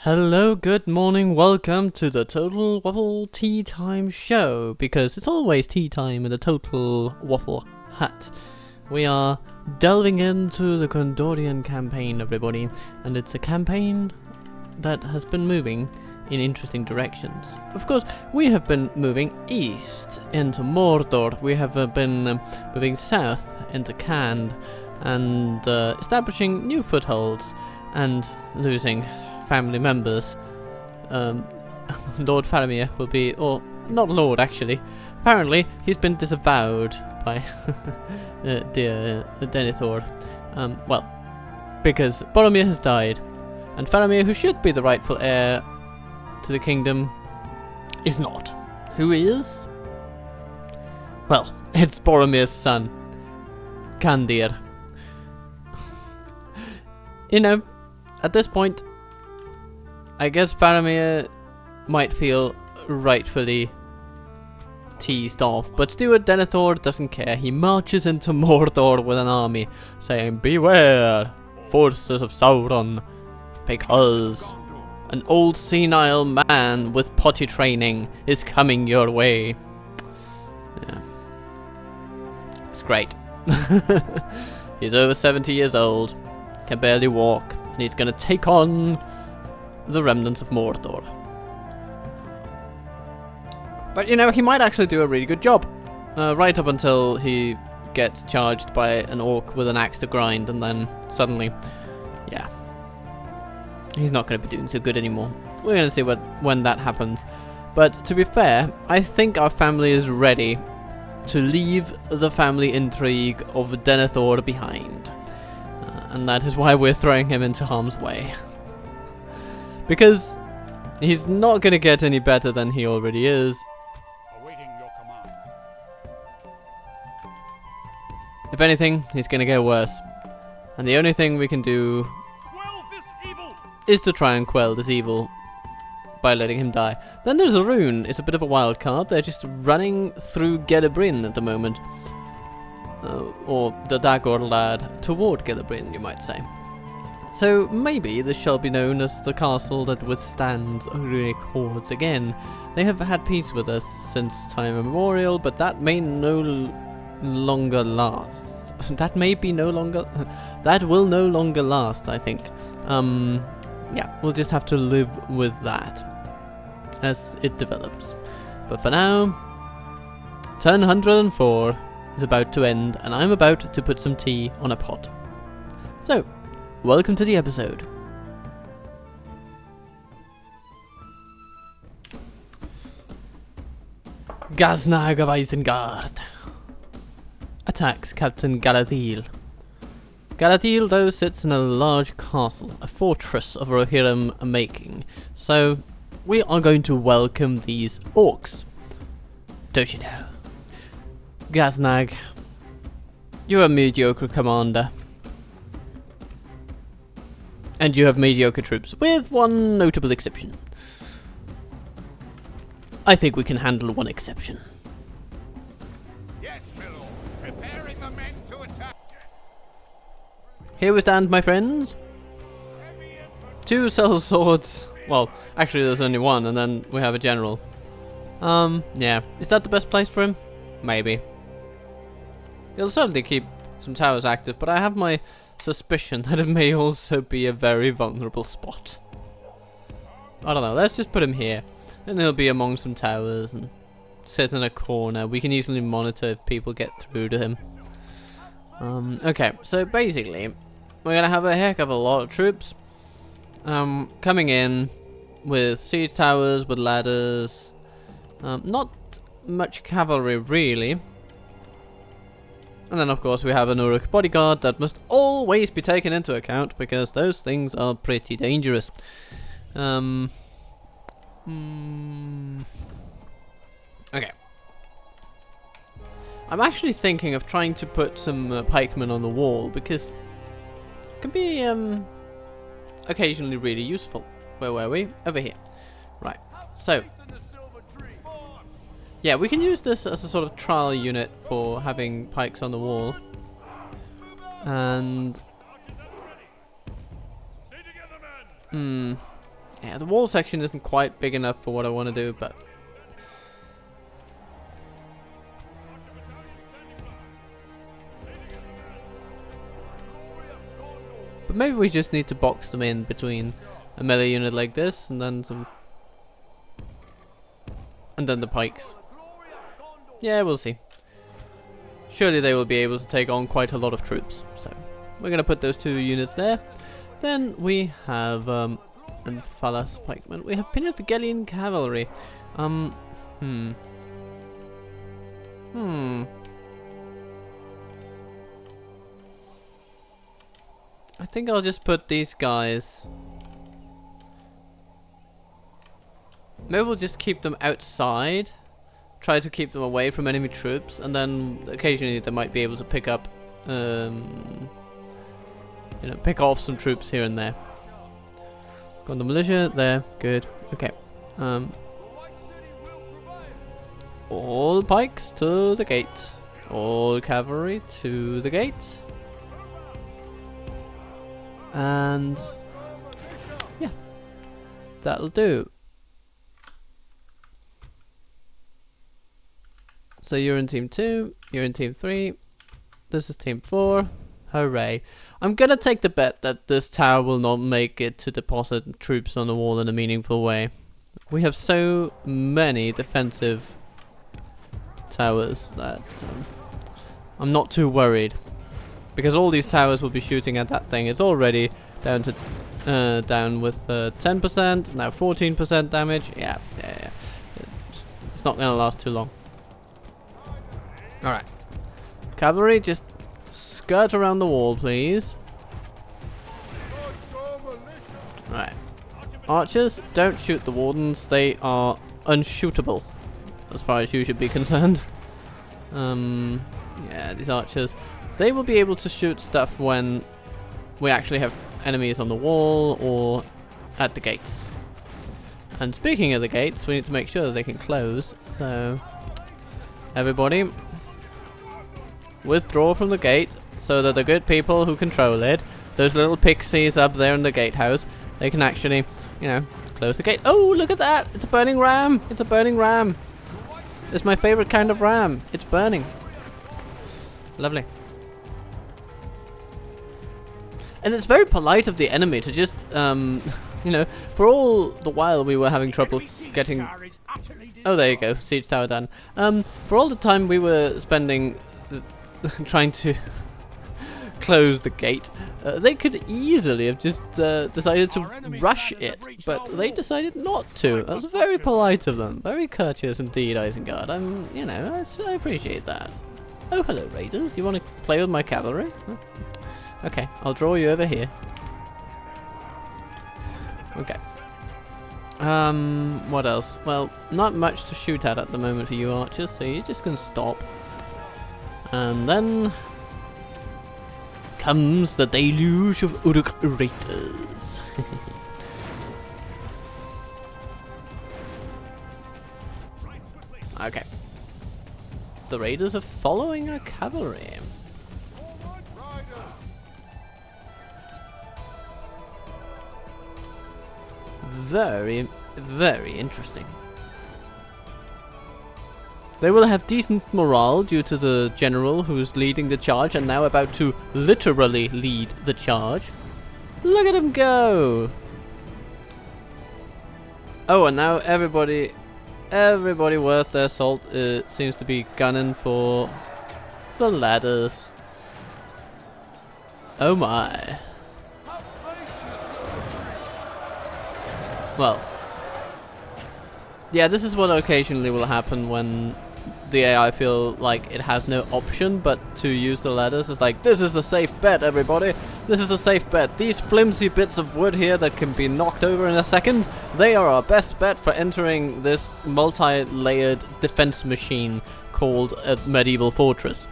Hello, good morning, welcome to the Total Waffle Tea Time show, because it's always tea time in the Total Waffle hut. We are delving into the Gondorian campaign, everybody, and it's a campaign that has been moving in interesting directions. Of course, we have been moving east into Mordor, we have been moving south into Khand, and establishing new footholds, and losing family members. Lord Faramir will be, or not Lord actually, apparently he's been disavowed by dear Denethor. Well, because Boromir has died, and Faramir, who should be the rightful heir to the kingdom, is not. Who is? Well, it's Boromir's son, Candir. You know, at this point, I guess Faramir might feel rightfully teased off, but Steward Denethor doesn't care. He marches into Mordor with an army, saying, "Beware, forces of Sauron, because an old senile man with potty training is coming your way." Yeah. It's great. He's over 70 years old, can barely walk, and he's gonna take on the remnants of Mordor. But you know, he might actually do a really good job. Right up until he gets charged by an orc with an axe to grind, and then suddenly, yeah, he's not going to be doing so good anymore. We're going to see when that happens. But to be fair, I think our family is ready to leave the family intrigue of Denethor behind. And that is why we're throwing him into harm's way. Because he's not going to get any better than he already is. Awaiting your command. If anything, he's going to get worse. And the only thing we can do is to try and quell this evil by letting him die. Then there's Arun. It's a bit of a wild card. They're just running through Gelebrin at the moment. Or the Dagor lad toward Gelebrin, you might say. So maybe this shall be known as the castle that withstands runic hordes again. They have had peace with us since time immemorial, but that may no longer last. That may be no longer... that will no longer last, I think. Yeah, we'll just have to live with that as it develops. But for now, turn 104 is about to end, and I'm about to put some tea on a pot. So, welcome to the episode. Gaznag of Isengard attacks Captain Galadriel. Galadriel, though, sits in a large castle, a fortress of Rohirrim making, so we are going to welcome these orcs. Don't you know? Gaznag, you're a mediocre commander. And you have mediocre troops, with one notable exception. I think we can handle one exception. Yes, my lord. Preparing the men to attack. Here we stand, my friends. 2 cell swords. Well, actually there's only one, and then we have a general. Yeah. Is that the best place for him? Maybe. He'll certainly keep some towers active, but I have my suspicion that it may also be a very vulnerable spot. I don't know, let's just put him here, and he'll be among some towers and sit in a corner. We can easily monitor if people get through to him. Okay, so basically we're gonna have a heck of a lot of troops coming in with siege towers, with ladders, not much cavalry really. And then, of course, we have an Uruk bodyguard that must always be taken into account, because those things are pretty dangerous. Okay. I'm actually thinking of trying to put some pikemen on the wall, because it can be occasionally really useful. Where were we? Over here. Right. So, yeah, we can use this as a sort of trial unit for having pikes on the wall. And Yeah, the wall section isn't quite big enough for what I want to do, but... But maybe we just need to box them in between a melee unit like this and then some... And then the pikes. Yeah, we'll see. Surely they will be able to take on quite a lot of troops. So we're going to put those 2 units there. Then we have Falas pikemen. We have Pinathelgelian cavalry. I think I'll just put these guys. Maybe we'll just keep them outside. Try to keep them away from enemy troops, and then occasionally they might be able to pick up, pick off some troops here and there. Got the militia there, good. Okay. All pikes to the gate. All cavalry to the gate. And yeah, that'll do. So you're in team 2, you're in team 3, this is team 4, hooray. I'm gonna take the bet that this tower will not make it to deposit troops on the wall in a meaningful way. We have so many defensive towers that I'm not too worried. Because all these towers will be shooting at that thing. It's already down to down with 10%, now 14% damage. Yeah. It's not gonna last too long. Alright. Cavalry, just skirt around the wall, please. Alright. Archers, don't shoot the wardens. They are unshootable, as far as you should be concerned. Yeah, these archers. They will be able to shoot stuff when we actually have enemies on the wall or at the gates. And speaking of the gates, we need to make sure that they can close. So, everybody, withdraw from the gate so that the good people who control it, those little pixies up there in the gatehouse, they can actually, close the gate. Oh, look at that! It's a burning ram! It's a burning ram! It's my favorite kind of ram. It's burning. Lovely. And it's very polite of the enemy to just, for all the while we were having trouble getting... Oh, there you go. Siege tower done. For all the time we were spending trying to close the gate, they could easily have just decided to rush it, but they decided not to. That was very polite of them. Very courteous indeed, Isengard. I appreciate that. Oh, hello, raiders. You want to play with my cavalry? Huh? Okay, I'll draw you over here. Okay. What else? Well, not much to shoot at the moment for you archers, so you're just gonna stop. And then comes the deluge of Uruk raiders. Okay. The raiders are following our cavalry. Very, very interesting. They will have decent morale due to the general who's leading the charge and now about to literally lead the charge. Look at him go! Oh, and now everybody worth their salt seems to be gunning for the ladders. Oh my. Well, yeah, this is what occasionally will happen when the AI feel like it has no option but to use the ladders. It's like, this is the safe bet, everybody. This is the safe bet. These flimsy bits of wood here that can be knocked over in a second, they are our best bet for entering this multi-layered defense machine called a medieval fortress.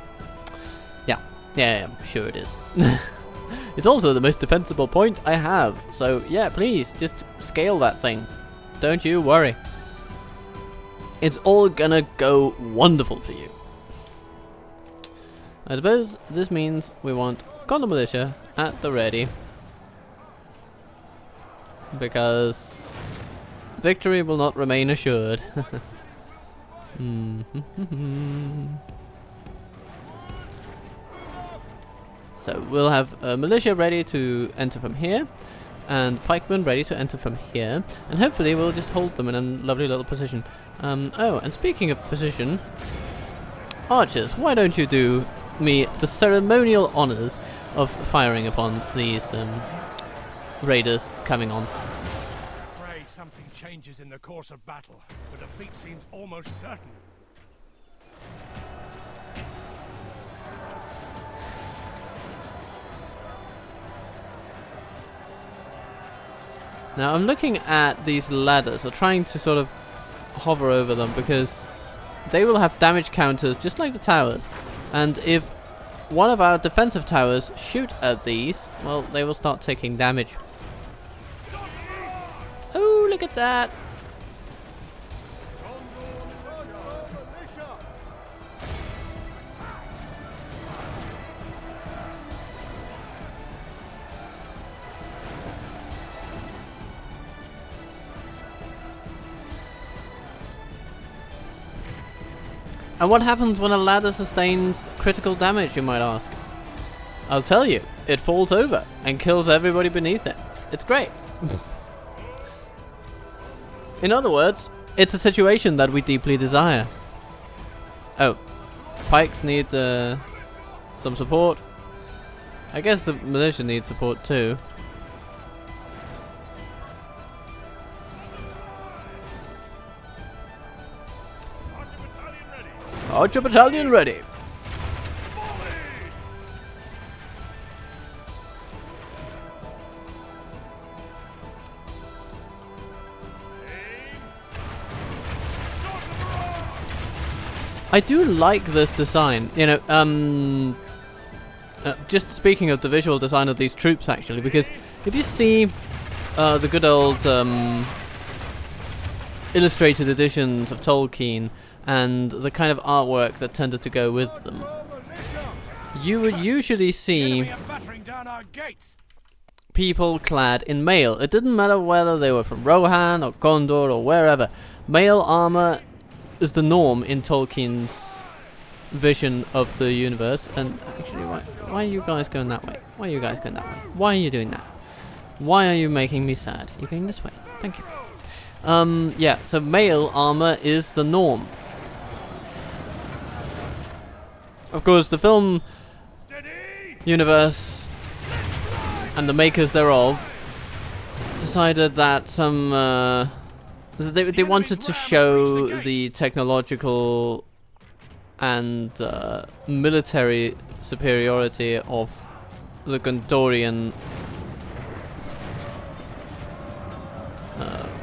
Yeah, sure it is. It's also the most defensible point I have, so yeah, please, just scale that thing. Don't you worry. It's all gonna go wonderful for you. I suppose this means we want Gondor militia at the ready. Because Victory will not remain assured. So we'll have militia ready to enter from here, and pikemen ready to enter from here, and hopefully we'll just hold them in a lovely little position. Oh, and speaking of position, archers, why don't you do me the ceremonial honors of firing upon these raiders coming on. Pray something changes in the course of battle, for defeat seems almost certain. Now I'm looking at these ladders, or trying to sort of hover over them, because they will have damage counters just like the towers, and if one of our defensive towers shoot at these, well, they will start taking damage. Oh, look at that! And what happens when a ladder sustains critical damage, you might ask? I'll tell you, it falls over and kills everybody beneath it. It's great. In other words, it's a situation that we deeply desire. Oh, pikes need some support. I guess the militia needs support too. Archer battalion ready. I do like this design, you know, just speaking of the visual design of these troops actually, because if you see the good old illustrated editions of Tolkien and the kind of artwork that tended to go with them, you would usually see people clad in mail. It didn't matter whether they were from Rohan or Gondor or wherever. Mail armor is the norm in Tolkien's vision of the universe. And actually, why are you guys going that way? Why are you guys going that way? Why are you doing that? Why are you making me sad? You're going this way. Thank you. Yeah, so mail armor is the norm. Of course, the film universe and the makers thereof decided that they wanted to show the technological and military superiority of the Gondorian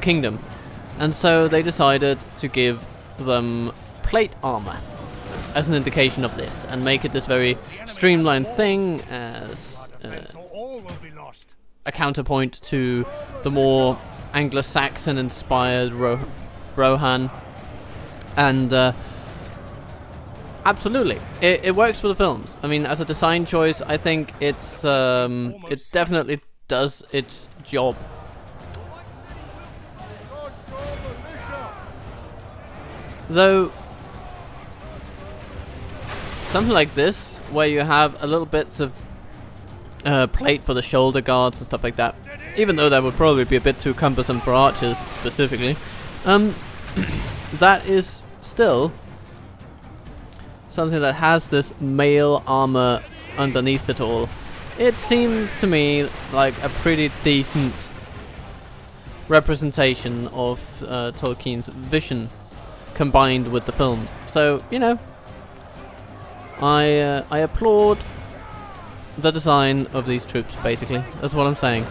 kingdom, and so they decided to give them plate armor as an indication of this, and make it this very streamlined thing as a counterpoint to the more Anglo-Saxon inspired Rohan. And absolutely, it works for the films. I mean, as a design choice, I think it's it definitely does its job. Though something like this, where you have a little bits of plate for the shoulder guards and stuff like that, even though that would probably be a bit too cumbersome for archers specifically, that is still something that has this mail armor underneath it all. It seems to me like a pretty decent representation of Tolkien's vision combined with the films. So, you know, I applaud the design of these troops, basically. That's what I'm saying.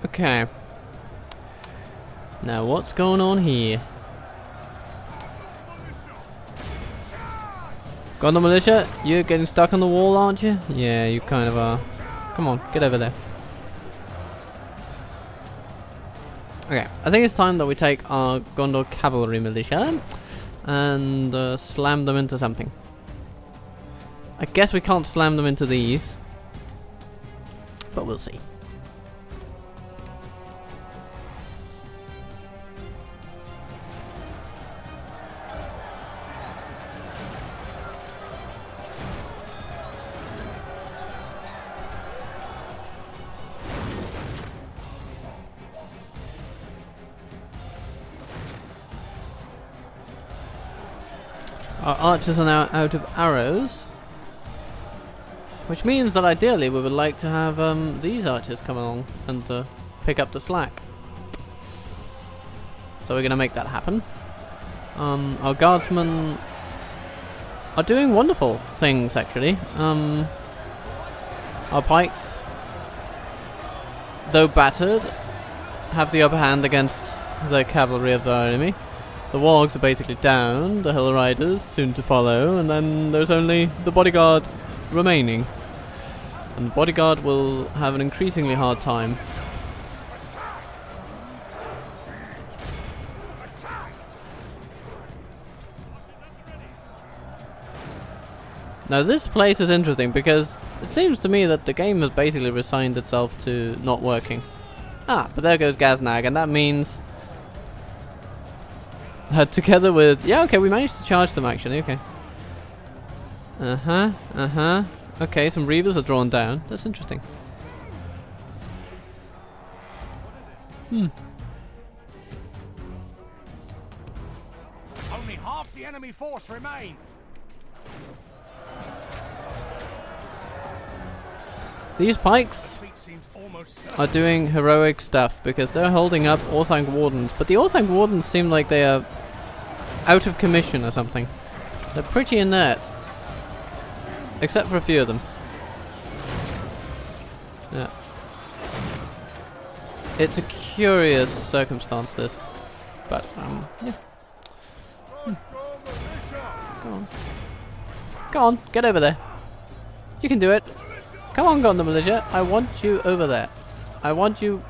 Okay. Now what's going on here? Gondor militia, you're getting stuck on the wall, aren't you? Yeah, you kind of are. Come on, get over there. Okay, I think it's time that we take our Gondor cavalry militia and slam them into something. I guess we can't slam them into these, but we'll see. Our archers are now out of arrows, which means that ideally we would like to have these archers come along and pick up the slack. So we're going to make that happen. Our guardsmen are doing wonderful things, actually. Our pikes, though battered, have the upper hand against the cavalry of our enemy. The wargs are basically down, the hill riders soon to follow, and then there's only the bodyguard remaining. And the bodyguard will have an increasingly hard time. Now this place is interesting because it seems to me that the game has basically resigned itself to not working. Ah, but there goes Gaznag, and that means together with... Yeah, okay, we managed to charge them actually, okay. Okay, some Reavers are drawn down. That's interesting. Only half the enemy force remains. These pikes are doing heroic stuff because they're holding up Orthanc Wardens, but the Orthanc Wardens seem like they are out of commission or something. They're pretty inert, except for a few of them. Yeah. It's a curious circumstance, this, but yeah. Go on. Go on, get over there. You can do it. Come on, Gondor militia. I want you over there. I want you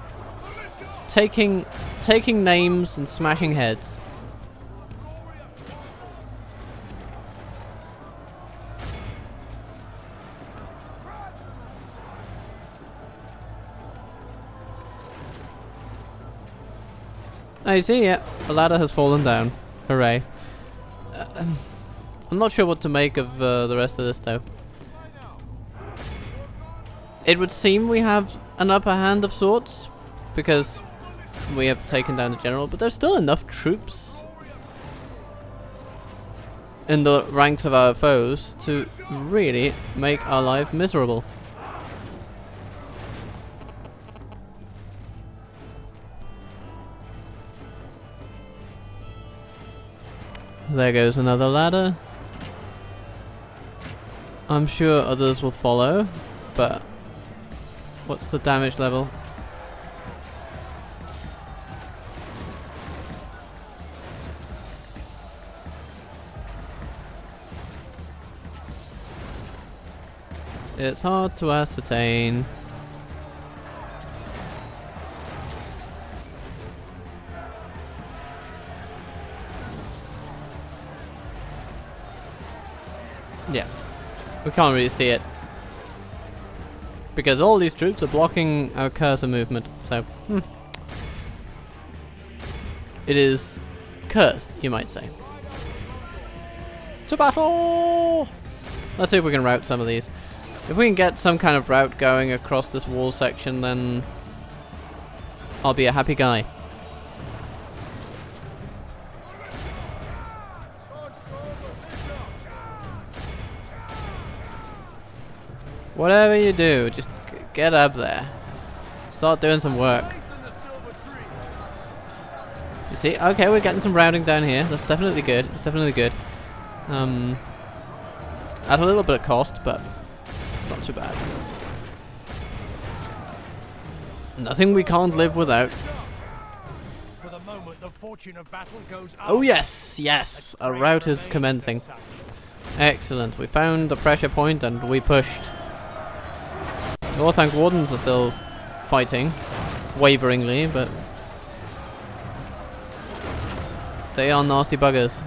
taking names and smashing heads. I see, yeah. A ladder has fallen down. Hooray. I'm not sure what to make of the rest of this, though. It would seem we have an upper hand of sorts, because we have taken down the general, but there's still enough troops in the ranks of our foes to really make our life miserable. There goes another ladder. I'm sure others will follow, but what's the damage level? It's hard to ascertain. Yeah, we can't really see it because all these troops are blocking our cursor movement, so it is cursed, you might say. To battle! Let's see if we can route some of these. If we can get some kind of route going across this wall section, then I'll be a happy guy. Whatever you do, just get up there. Start doing some work. You see? Okay, we're getting some routing down here. That's definitely good. It's definitely good. At a little bit of cost, but it's not too bad. Nothing we can't live without. For the moment, the fortune of battle goes up. Oh yes, yes. A rout is commencing. Excellent. We found the pressure point and we pushed. The Orthanc Wardens are still fighting, waveringly, but They are nasty buggers.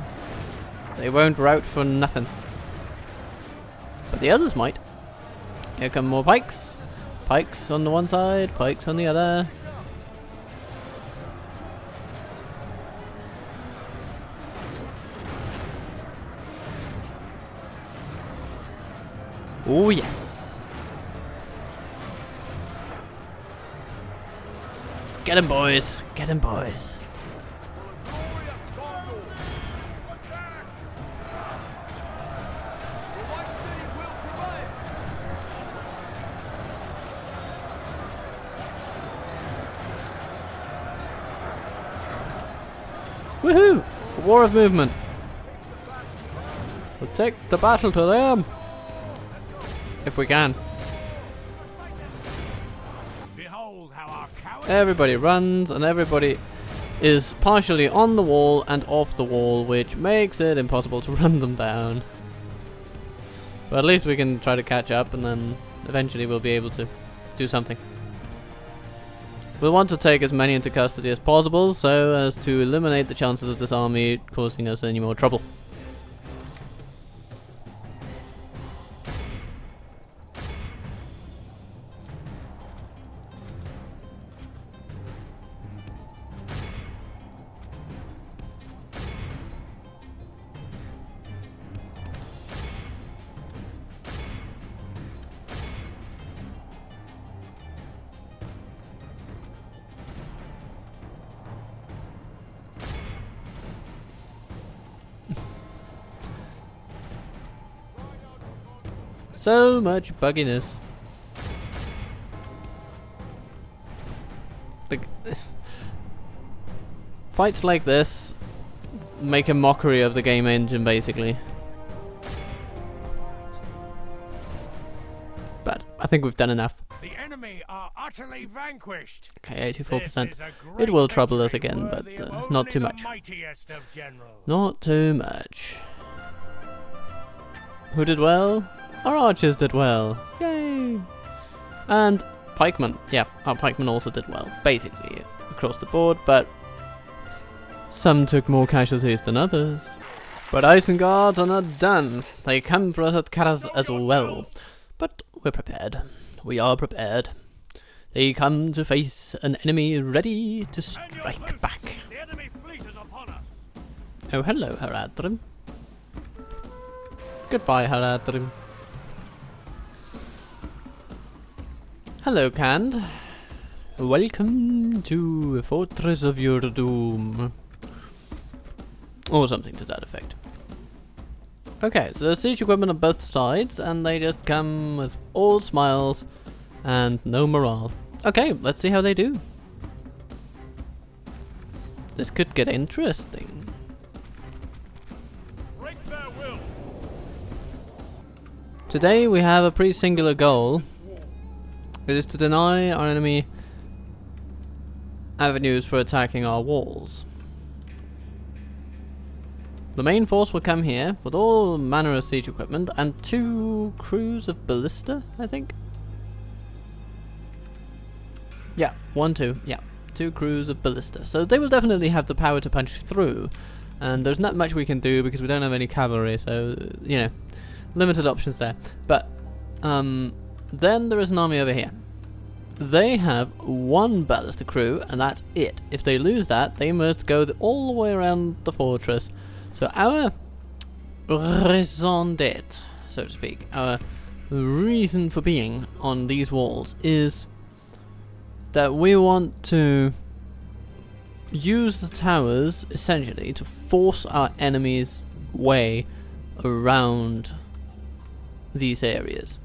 They won't rout for nothing. But the others might. Here come more pikes. Pikes on the one side, pikes on the other. Oh yes. Get him, boys. Get him, boys. Woohoo! War of movement. We'll take the battle to them. If we can. Behold how our coward Everybody runs and everybody is partially on the wall and off the wall, which makes it impossible to run them down. But at least we can try to catch up and then eventually we'll be able to do something. We'll want to take as many into custody as possible so as to eliminate the chances of this army causing us any more trouble. So much bugginess. Like, fights like this make a mockery of the game engine, basically. But I think we've done enough. the enemy are utterly vanquished. Okay, 84%. This is a great It will trouble us victory again, worthy but of not only too the much. mightiest of generals. Not too much. Who did well? Our archers did well. Yay! And pikemen. Yeah, our pikemen also did well. Basically, across the board, but some took more casualties than others. But Isenguards are not done. They come for us at Karaz as well. But we're prepared. We are prepared. They come to face an enemy ready to strike back. The enemy fleet is upon us. Oh, hello, Haradrim. Goodbye, Haradrim. Hello, Kand. Welcome to Fortress of Your Doom. Or something to that effect. Okay, so there's siege equipment on both sides, and they just come with all smiles and no morale. Okay, let's see how they do. This could get interesting. Break their will. Today we have a pretty singular goal. It is to deny our enemy avenues for attacking our walls. The main force will come here with all manner of siege equipment and 2 crews of ballista, I think. Yeah, 1, 2, yeah, 2 crews of ballista. So they will definitely have the power to punch through, and there's not much we can do because we don't have any cavalry, so, you know, limited options there. But, then there is an army over here. They have 1 ballista crew, and that's it. If they lose that, they must go all the way around the fortress. So our raison d'etre, so to speak, our reason for being on these walls is that we want to use the towers, essentially, to force our enemies' way around these areas.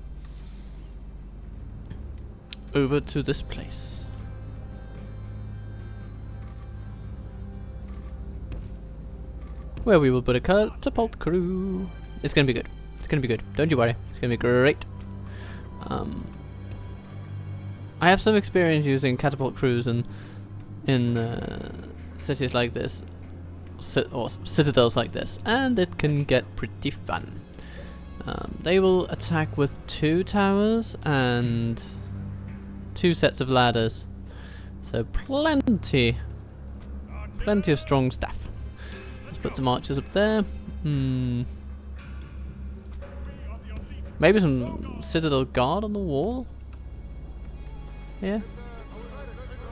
Over to this place. Where we will put a catapult crew. It's gonna be good. It's gonna be good. Don't you worry. It's gonna be great. I have some experience using catapult crews in cities like this, or citadels like this, and it can get pretty fun. They will attack with 2 towers and 2 sets of ladders, so plenty of strong stuff. put some archers up there. Maybe some citadel guard on the wall? Yeah.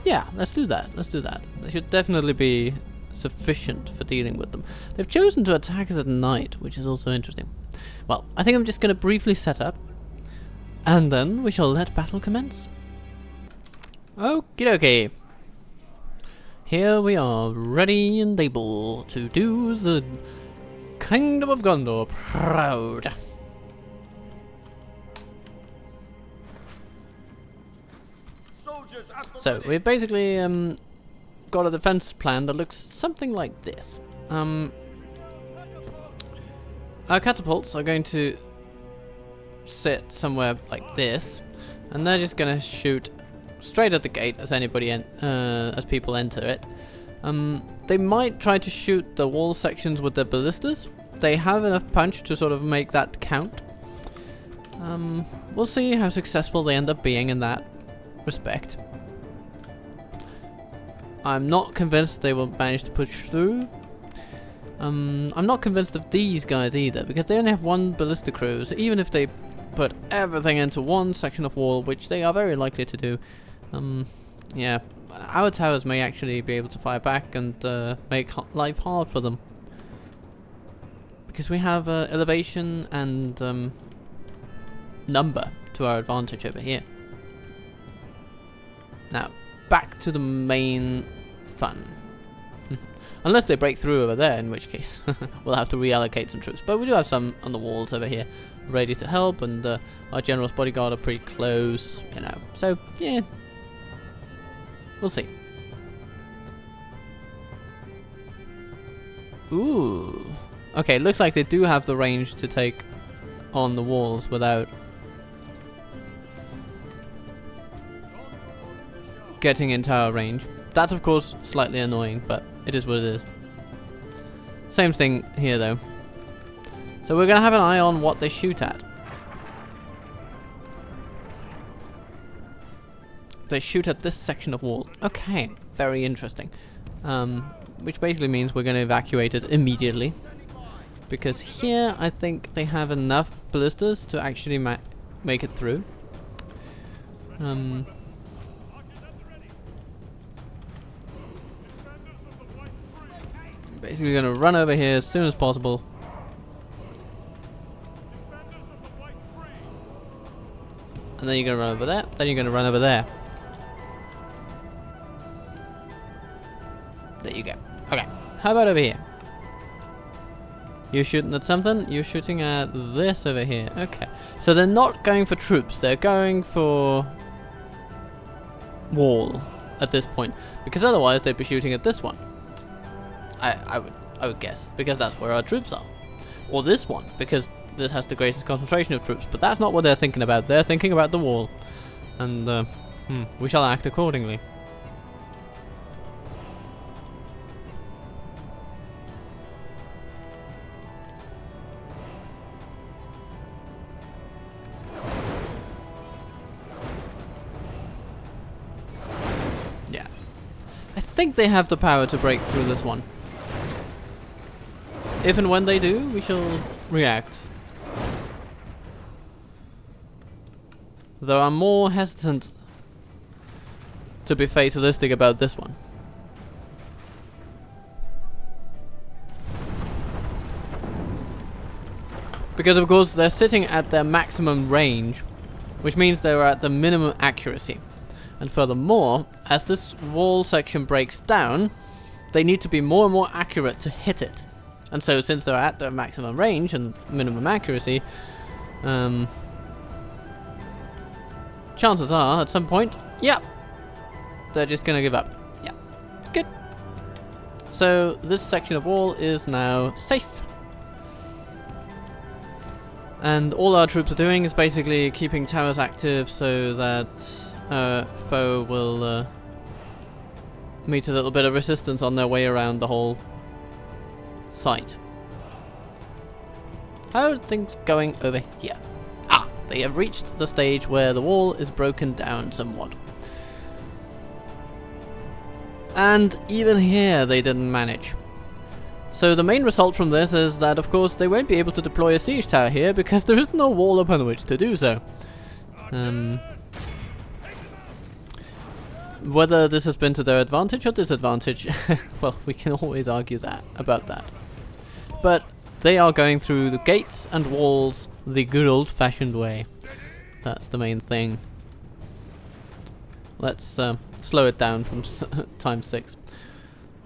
Yeah, let's do that. Let's do that. They should definitely be sufficient for dealing with them. They've chosen to attack us at night, which is also interesting. Well, I think I'm just going to briefly set up, and then we shall let battle commence. Okie dokie. Here we are, ready and able to do the Kingdom of Gondor proud. So, we've basically got a defense plan that looks something like this. Our catapults are going to sit somewhere like this, and they're just going to shoot straight at the gate as as people enter it. They might try to shoot the wall sections with their ballistas. They have enough punch to sort of make that count. We'll see how successful they end up being in that respect. I'm not convinced they will manage to push through. I'm not convinced of these guys either, because they only have one ballista crew, so even if they put everything into one section of wall, which they are very likely to do, yeah, our towers may actually be able to fire back and make life hard for them. Because we have elevation and number to our advantage over here. Now, back to the main fun. Unless they break through over there, in which case we'll have to reallocate some troops. But we do have some on the walls over here ready to help, and our general's bodyguard are pretty close, you know. So, yeah. We'll see. Ooh. Okay, looks like they do have the range to take on the walls without getting in tower range. That's of course slightly annoying, but it is what it is. Same thing here though. So we're gonna have an eye on what they shoot at. They shoot at this section of wall. Okay, very interesting. Which basically means we're gonna evacuate it immediately. Because here I think they have enough ballistas to actually make it through. Basically gonna run over here as soon as possible. And then you're gonna run over there, then you're gonna run over there. There you go. Okay, how about over here? You're shooting at something, you're shooting at this over here. Okay, so they're not going for troops, they're going for wall at this point. Because otherwise they'd be shooting at this one. I would guess, because that's where our troops are. Or this one, because this has the greatest concentration of troops. But that's not what they're thinking about. They're thinking about the wall. And we shall act accordingly. Yeah. I think they have the power to break through this one. If and when they do, we shall react. Though I'm more hesitant to be fatalistic about this one. Because of course they're sitting at their maximum range, which means they're at the minimum accuracy. And furthermore, as this wall section breaks down, they need to be more and more accurate to hit it. And so since they're at their maximum range and minimum accuracy, chances are at some point, yeah, they're just gonna give up. Yeah, good. So this section of wall is now safe. And all our troops are doing is basically keeping towers active so that foe will meet a little bit of resistance on their way around the whole site. How are things going over here? Ah, they have reached the stage where the wall is broken down somewhat. And even here they didn't manage. So the main result from this is that, of course, they won't be able to deploy a siege tower here because there is no wall upon which to do so. Whether this has been to their advantage or disadvantage, well, we can always argue about that. But they are going through the gates and walls the good old-fashioned way. That's the main thing. Let's slow it down from times 6.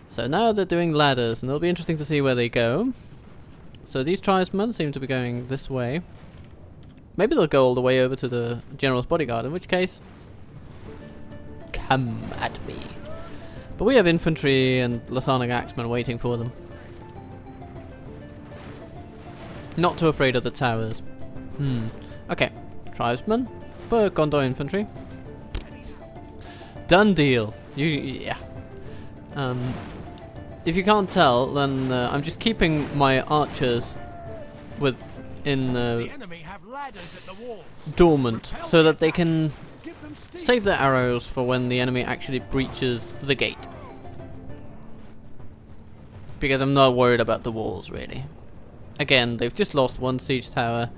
So now they're doing ladders, and it'll be interesting to see where they go. So these tribesmen seem to be going this way. Maybe they'll go all the way over to the general's bodyguard, in which case, come at me. But we have infantry and Lasanic axemen waiting for them. Not too afraid of the towers. Okay, tribesmen for Gondor infantry. Done deal. Yeah. If you can't tell, then I'm just keeping my archers dormant, so that they can save their arrows for when the enemy actually breaches the gate. Because I'm not worried about the walls, really. Again, they've just lost one siege tower.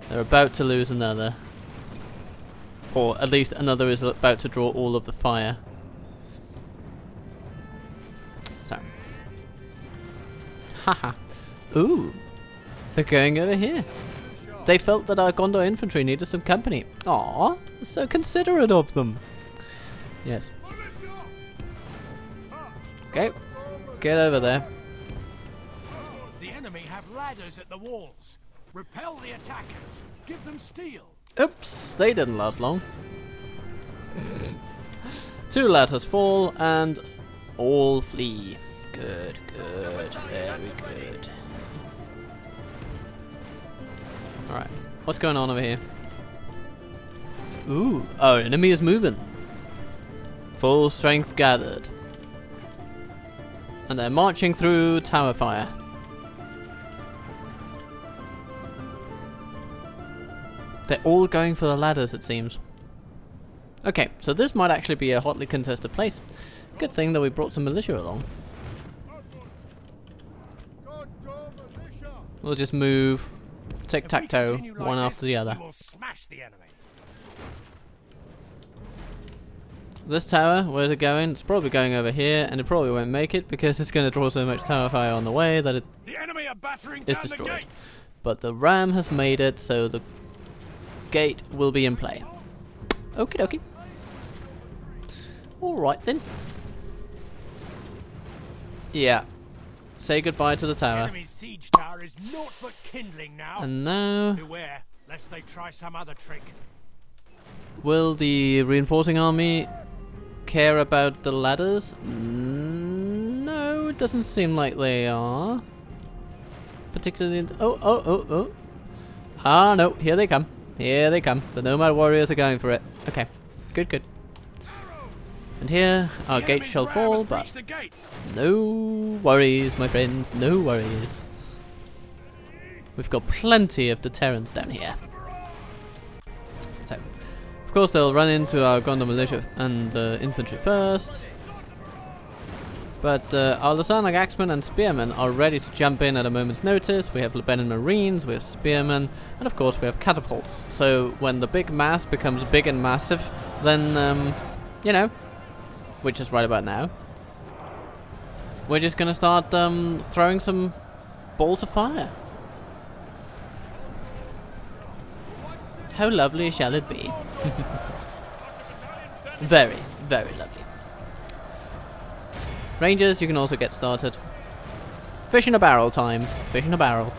They're about to lose another. Or at least another is about to draw all of the fire. So. Haha. Ooh. They're going over here. They felt that our Gondor infantry needed some company. Aww. So considerate of them. Yes. Okay. Get over there. The enemy have ladders at the walls. Repel the attackers. Give them steel. Oops. They didn't last long. 2 ladders fall and all flee. Good, good, very good. Alright, what's going on over here? Ooh, our enemy is moving. Full strength gathered. And they're marching through tower fire. They're all going for the ladders, it seems. Okay, so this might actually be a hotly contested place. Good thing that we brought some militia along. We'll just move tic-tac-toe, one after the other. This tower, where's it going? It's probably going over here, and it probably won't make it because it's going to draw so much tower fire on the way that it is destroyed. But the ram has made it, so the gate will be in play. Okie dokie. Alright then. Yeah. Say goodbye to the tower. Enemy's siege tower is naught but kindling now. And now, beware, lest they try some other trick. Will the reinforcing army care about the ladders? No, it doesn't seem like they are. Particularly oh. Ah no, here they come. Here they come. The nomad warriors are going for it. Okay, good, good. And here, our gate shall fall, but no worries, my friends, no worries. We've got plenty of deterrents down here. So, of course they'll run into our Gondor militia and infantry first. But our Lasanic axemen and spearmen are ready to jump in at a moment's notice. We have Lebanon marines, we have spearmen, and of course we have catapults. So when the big mass becomes big and massive, then, you know, which is right about now, we're just going to start throwing some balls of fire. How lovely shall it be? Very, very lovely. Rangers, you can also get started. Fish in a barrel time. Fish in a barrel.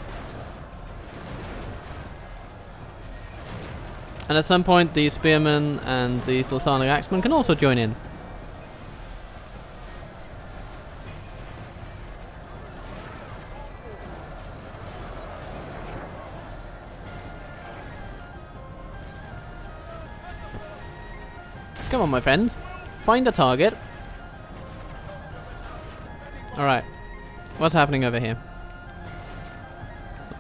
And at some point, these spearmen and these Lasanic axemen can also join in. Come on, my friends. Find a target. Alright. What's happening over here?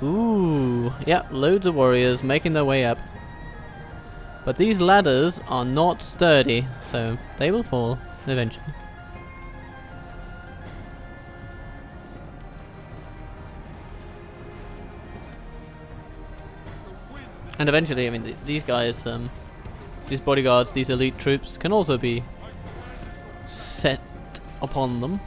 Ooh. Yeah, loads of warriors making their way up. But these ladders are not sturdy, so they will fall eventually. And eventually, I mean, these guys, these bodyguards, these elite troops can also be set upon them.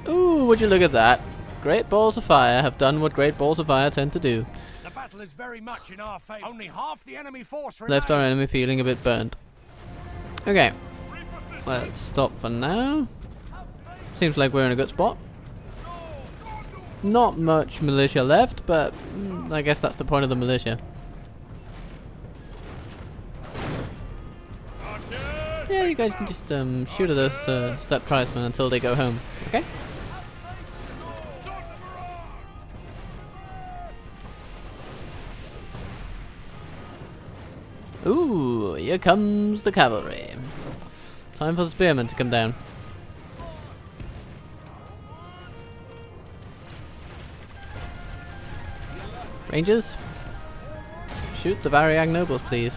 Ooh, would you look at that? Great balls of fire have done what great balls of fire tend to do. The battle is very much in our favor. Only half the enemy force Left our remains. enemy feeling a bit burnt. Okay, let's stop for now. Seems like we're in a good spot. Not much militia left, but I guess that's the point of the militia. Yeah, you guys can just shoot at those step tribesmen until they go home, okay? Ooh, here comes the cavalry. Time for the spearmen to come down. Rangers, shoot the Variag nobles, please.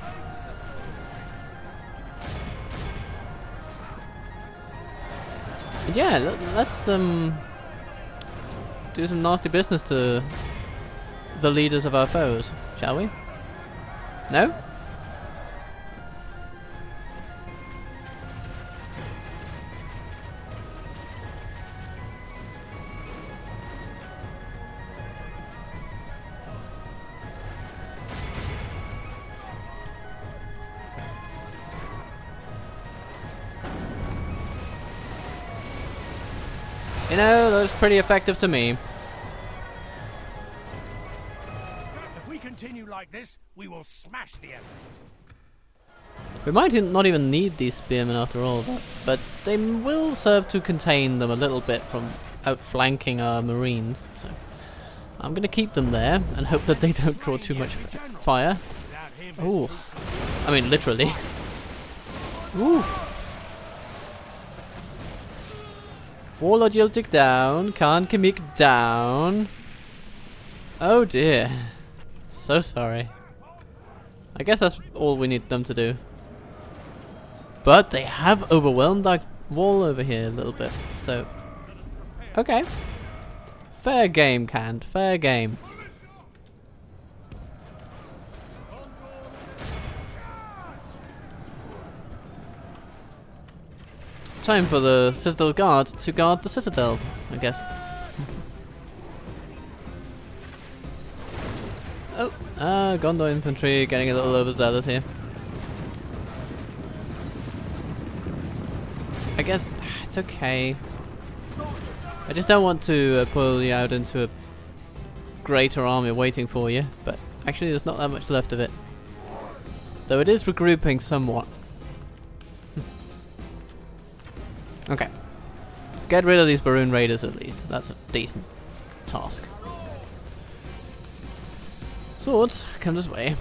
And yeah, let's do some nasty business to the leaders of our foes, shall we? No? You know, that was pretty effective to me. If we continue like this, we will smash the enemy. We might not even need these spearmen after all, but they will serve to contain them a little bit from outflanking our marines. So I'm going to keep them there and hope that they don't draw too much fire. Oh, I mean literally. Oof. Warlord Yiltic down, Khan Kamik down. Oh dear. So sorry. I guess that's all we need them to do. But they have overwhelmed our wall over here a little bit, so... Okay. Fair game, Kant. Fair game. Time for the Citadel Guard to guard the Citadel, I guess. Oh, Gondor infantry getting a little overzealous here. I guess it's okay. I just don't want to pull you out into a greater army waiting for you, but actually there's not that much left of it. Though it is regrouping somewhat. Okay. Get rid of these Baroon Raiders at least. That's a decent task. Swords, come this way.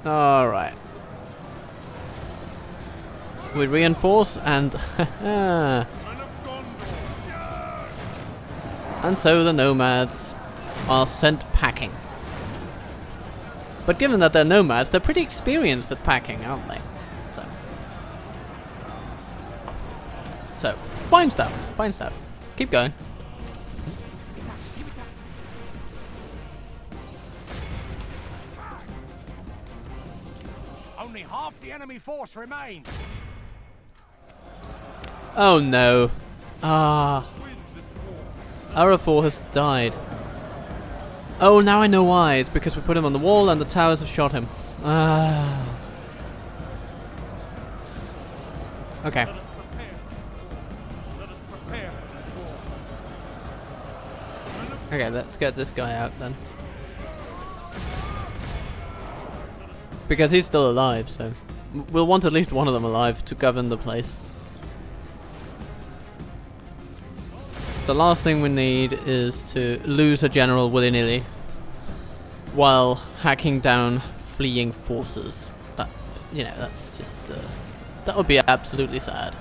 Alright. We reinforce and... and so the nomads are sent packing. But given that they're nomads, they're pretty experienced at packing, aren't they? So, fine stuff, fine stuff. Keep going. Only half the enemy force remains. Oh no. Ah. Arafor has died. Oh, now I know why. It's because we put him on the wall and the towers have shot him. Ah. Okay. Okay, let's get this guy out then. Because he's still alive, so we'll want at least one of them alive to govern the place. The last thing we need is to lose a general willy-nilly while hacking down fleeing forces. That, you know, that's just that would be absolutely sad.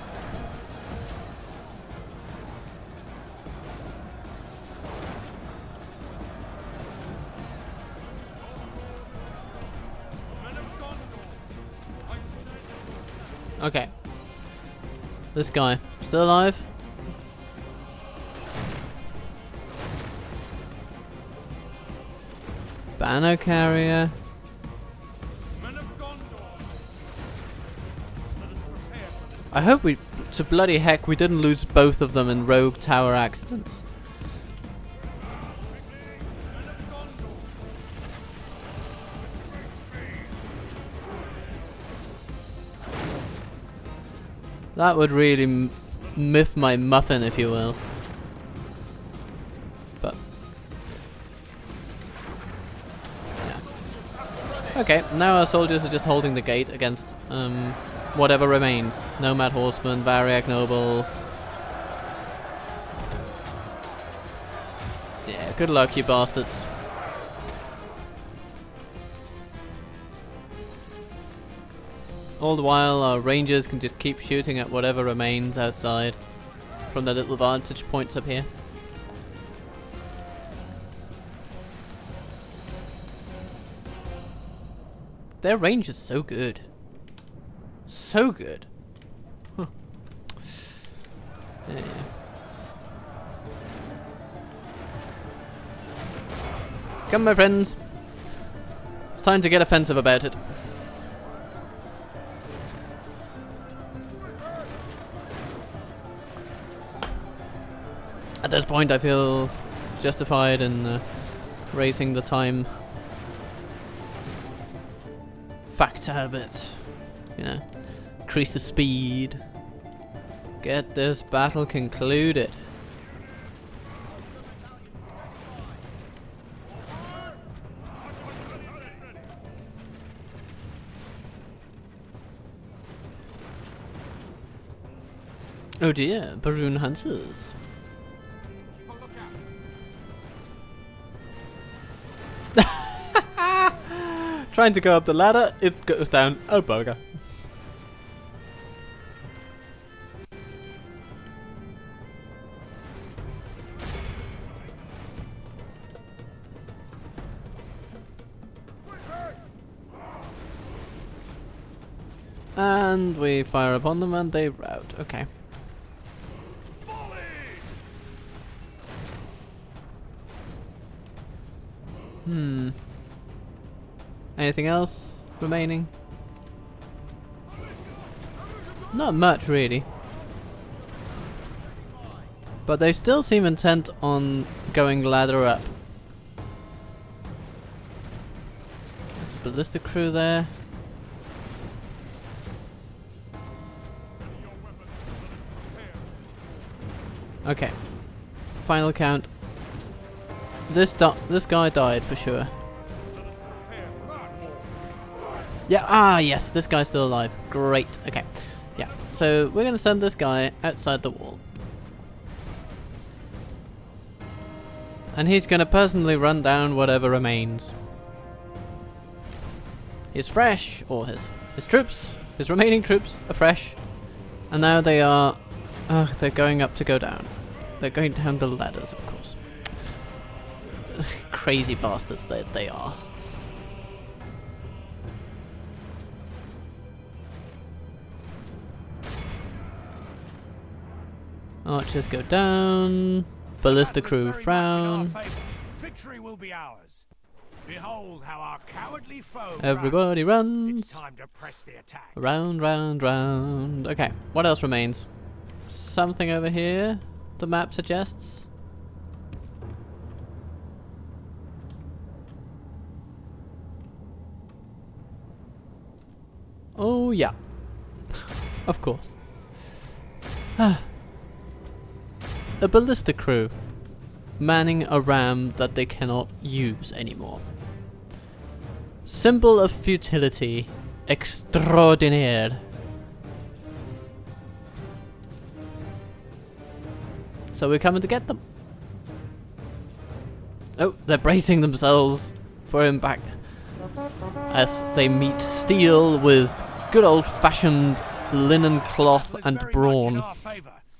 Okay. This guy, still alive? Banner carrier. Men of Gondor. Let us prepare for this. I hope we, to bloody heck, we didn't lose both of them in rogue tower accidents. Men of Gondor. That would really miff my muffin, if you will. But yeah. Okay, now our soldiers are just holding the gate against whatever remains. Nomad horsemen, Variag nobles. Yeah, good luck, you bastards. All the while, our rangers can just keep shooting at whatever remains outside from their little vantage points up here. Their range is so good. So good. Huh. Yeah. Come, my friends. It's time to get offensive about it. At this point, I feel justified in raising the time factor a bit. You know, increase the speed. Get this battle concluded. Oh dear, Baroon hunters. Trying to go up the ladder, it goes down. Oh bugger. And we fire upon them and they rout. Okay. Anything else remaining? Not much, really. But they still seem intent on going ladder up. There's a ballistic crew there. Okay. Final count. This guy died for sure. Yeah, yes, this guy's still alive. Great, okay. Yeah, so we're gonna send this guy outside the wall. And he's gonna personally run down whatever remains. He's fresh, or his troops, his remaining troops are fresh. And now they are, they're going up to go down. They're going down the ladders, of course. Crazy bastards that they are. Archers go down. Ballista crew frown. Victory will be ours. Behold how our cowardly foe. Everybody runs. It's time to press the attack. Round, round, round. Okay, what else remains? Something over here the map suggests. Oh yeah. Of course. A ballista crew manning a ram that they cannot use anymore. Symbol of futility. Extraordinaire. So we're coming to get them. Oh, they're bracing themselves for impact as they meet steel with good old-fashioned linen cloth and brawn.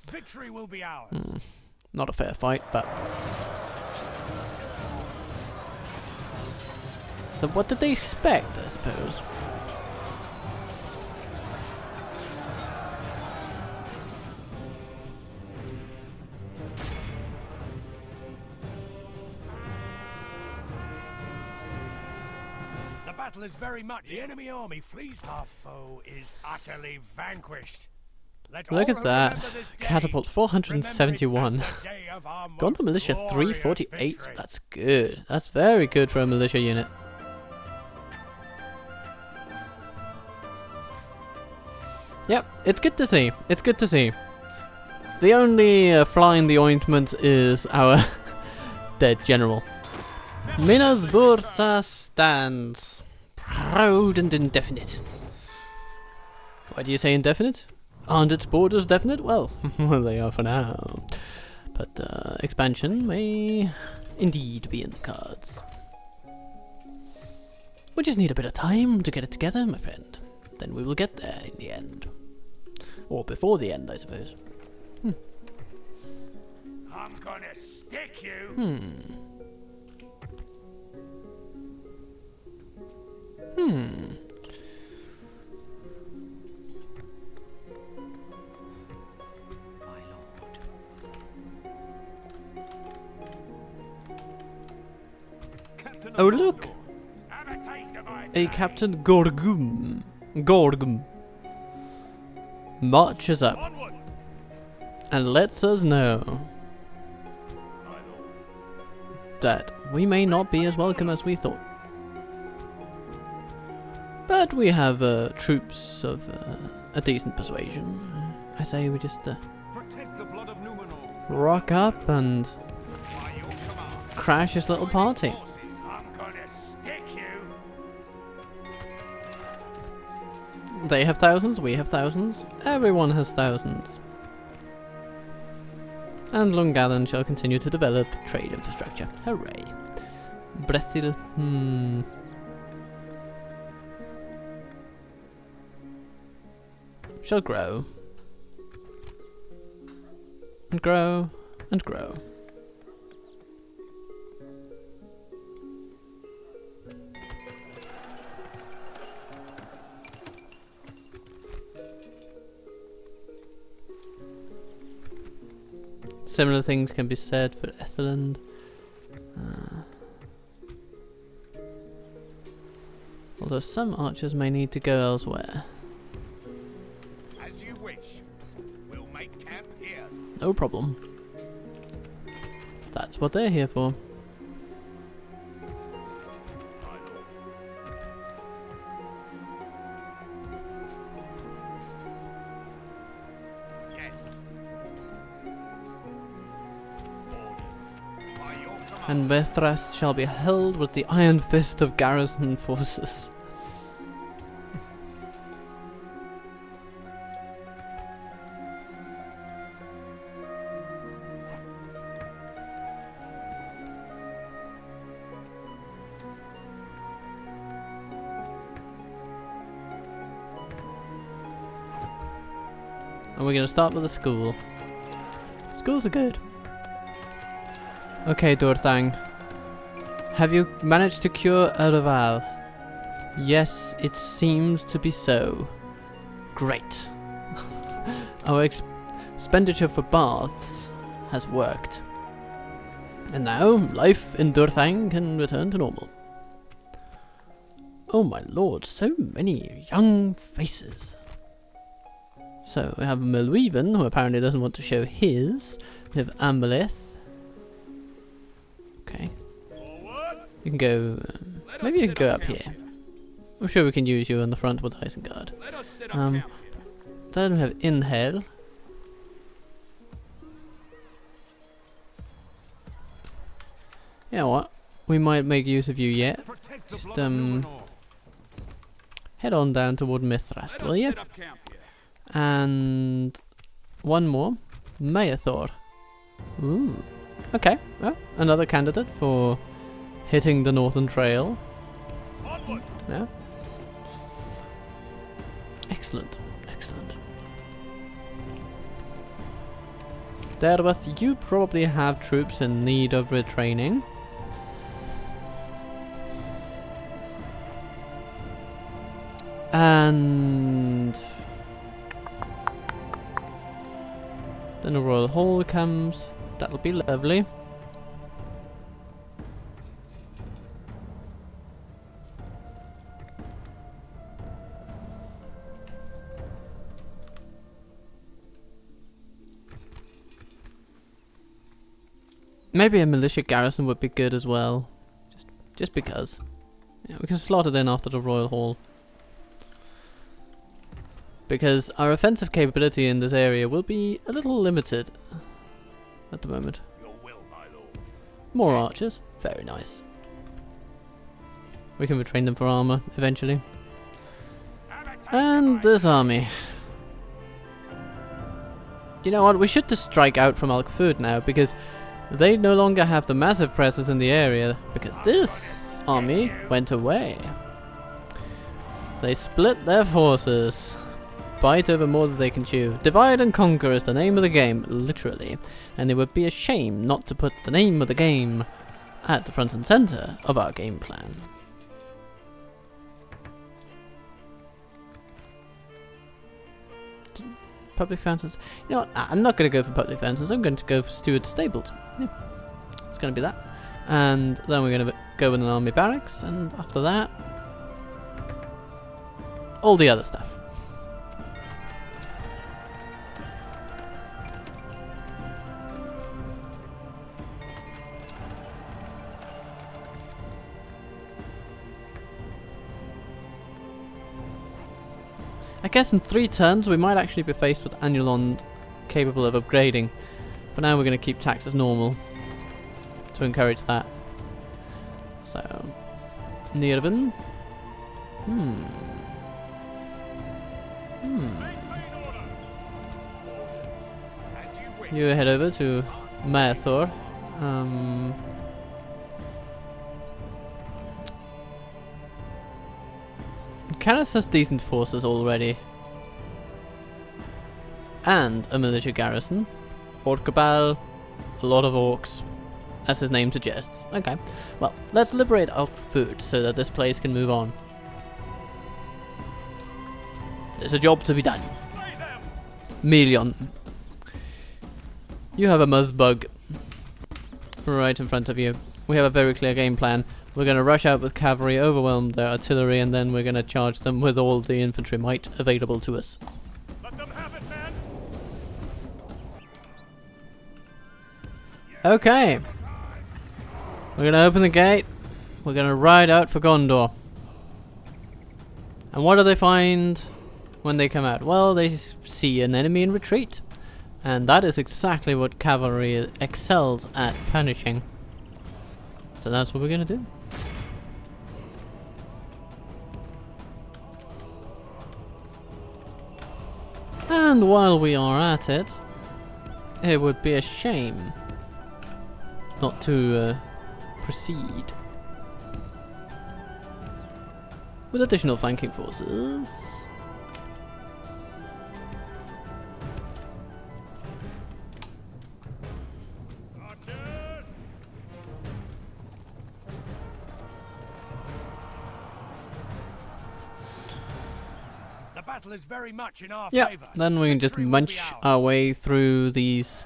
Victory will be ours. Not a fair fight, but what did they expect, I suppose? battle is very much. The enemy army flees. Our foe is utterly vanquished. Look at that. Catapult 471. Gondor Militia 348. That's good. That's very good for a militia unit. Yep, it's good to see. It's good to see. The only fly in the ointment is our dead general. Minas Burza stands proud and indefinite. Why do you say indefinite? Aren't its borders definite? Well, well, they are for now. But expansion may indeed be in the cards. We just need a bit of time to get it together, my friend. Then we will get there in the end. Or before the end, I suppose. I'm gonna stick you. Oh look! A Captain Gorgum. Gorgum marches up and lets us know that we may not be as welcome as we thought. But we have troops of a decent persuasion. I say we just rock up and crash this little party. They have thousands, we have thousands, everyone has thousands. And Lungalan shall continue to develop trade infrastructure. Hooray. Brethil, shall grow. And grow, and grow. Similar things can be said for Etheland. Although some archers may need to go elsewhere. As you wish. We'll make camp here. No problem. That's what they're here for. And Mithras shall be held with the iron fist of garrison forces. And we're going to start with a school. Schools are good. Okay, Dorthang. Have you managed to cure Erval? Yes, it seems to be so. Great. Our expenditure for baths has worked. And now, life in Dorthang can return to normal. Oh my lord, so many young faces. So, we have Melweven, who apparently doesn't want to show his. We have Amberleth. Okay. You can go... maybe you can go up here. I'm sure we can use you on the front with Isengard. Then we have Inhale. You know what? We might make use of you yet. Just head on down toward Mithras, will you? And one more. Mayathor. Ooh. Okay, well, another candidate for hitting the Northern Trail. Yeah. Excellent, excellent. Derwath, you probably have troops in need of retraining. And then a Royal Hall comes. That'll be lovely. Maybe a militia garrison would be good as well. Just because. Yeah, we can slot it in after the Royal Hall. Because our offensive capability in this area will be a little limited at the moment. Your will, my lord. More archers. Very nice. We can retrain them for armor eventually. And this army. You know what? We should just strike out from Alcfud now, because they no longer have the massive presence in the area, because this army went away. They split their forces. Bite over more than they can chew. Divide and conquer is the name of the game, literally. And it would be a shame not to put the name of the game at the front and center of our game plan. Public fountains. You know what? I'm not going to go for public fountains. I'm going to go for steward stables. Yeah. It's going to be that. And then we're going to go with an army barracks. And after that, all the other stuff. I guess in 3 turns we might actually be faced with Anulond capable of upgrading. For now we're going to keep tax as normal to encourage that. So, Nirvan. You head over to Maethor. Canis has decent forces already. And a militia garrison. Orkabal, a lot of orcs, as his name suggests. Okay, well, let's liberate Alcfud so that this place can move on. There's a job to be done. Melion. You have a Muzzbug right in front of you. We have a very clear game plan. We're going to rush out with cavalry, overwhelm their artillery, and then we're going to charge them with all the infantry might available to us. Let them have it, man. Okay. We're going to open the gate. We're going to ride out for Gondor. And what do they find when they come out? Well, they see an enemy in retreat. And that is exactly what cavalry excels at punishing. So that's what we're going to do. And while we are at it, it would be a shame not to proceed with additional flanking forces. Battle is very much in our Yeah, favor. then we can just munch our way through these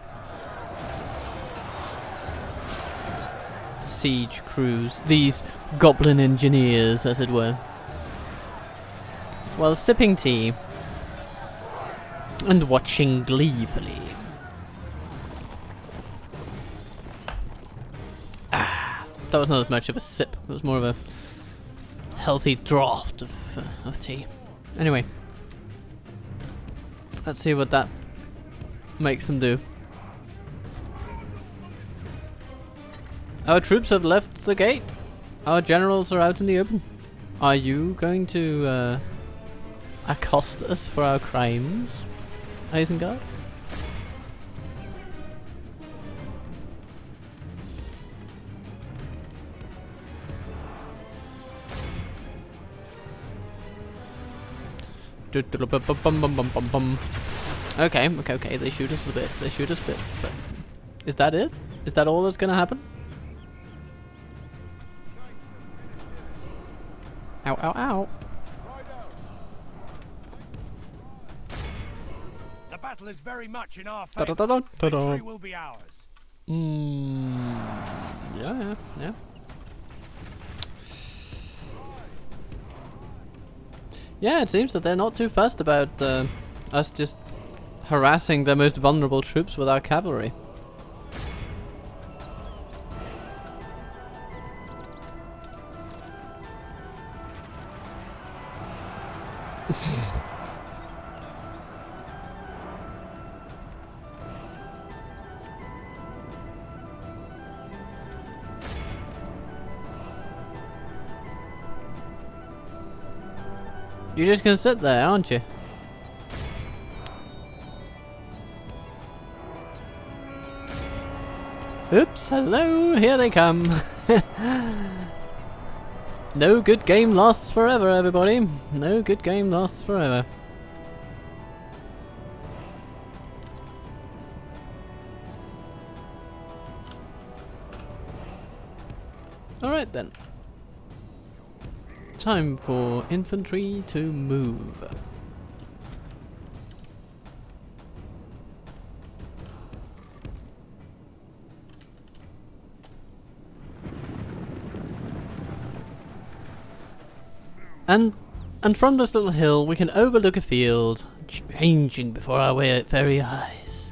siege crews, these goblin engineers, as it were, while sipping tea and watching gleefully. That was not as much of a sip, it was more of a healthy draught of tea. Anyway, let's see what that makes them do. Our troops have left the gate. Our generals are out in the open. Are you going to accost us for our crimes, Isengard? Okay, they shoot us a bit, but is that it? Is that all that's gonna happen? Ow, ow, ow. The battle is very much in our Da favor. da da da da. Victory will be ours. Yeah. Yeah, it seems that they're not too fussed about us just harassing their most vulnerable troops with our cavalry. You're just gonna sit there, aren't you? Oops, hello, here they come. No good game lasts forever, everybody. No good game lasts forever. Alright then. Time for infantry to move. And from this little hill we can overlook a field changing before our very eyes.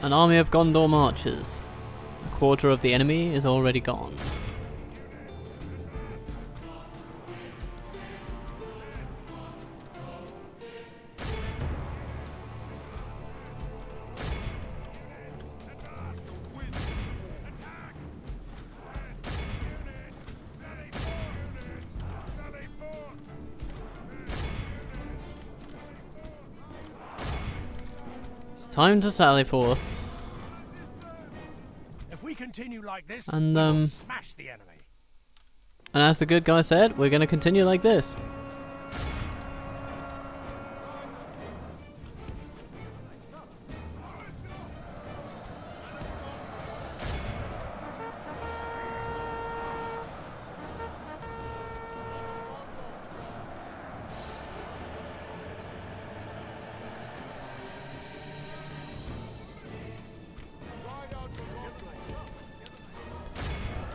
An army of Gondor marchers. A quarter of the enemy is already gone. It's time to sally forth. We continue like this, and we'll smash the enemy. And as the good guy said, we're going to continue like this.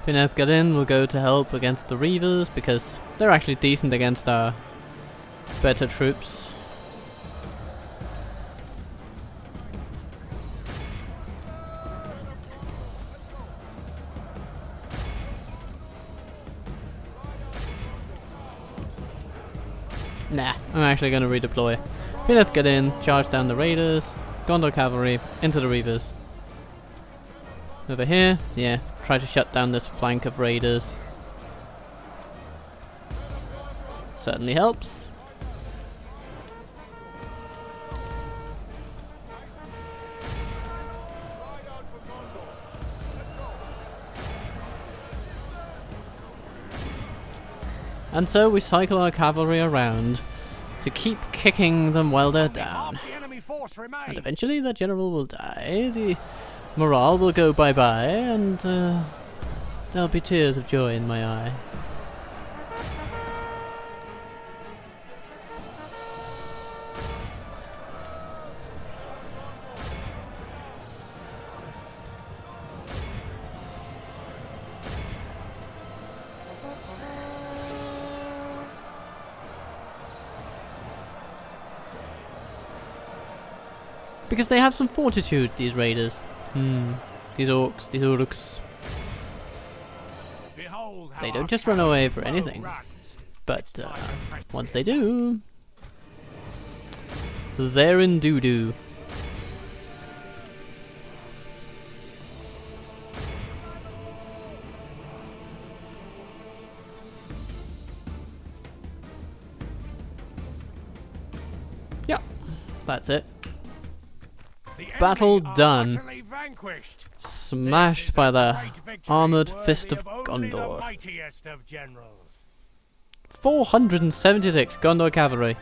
Denethor will go to help against the Reavers because they're actually decent against our better troops. Nah, I'm actually going to redeploy. Denethor, charge down the raiders, Gondor cavalry, into the Reavers. Over here, yeah, try to shut down this flank of raiders. Certainly helps. And so we cycle our cavalry around to keep kicking them while they're down. And eventually the general will die, the morale will go bye-bye, and there'll be tears of joy in my eye. Because they have some fortitude, these raiders. These orcs, these uruks. They don't just run away for anything. But once they do, they're in doo-doo. Yep, that's it. Battle done. Smashed by the armoured fist of Gondor. 476 Gondor cavalry.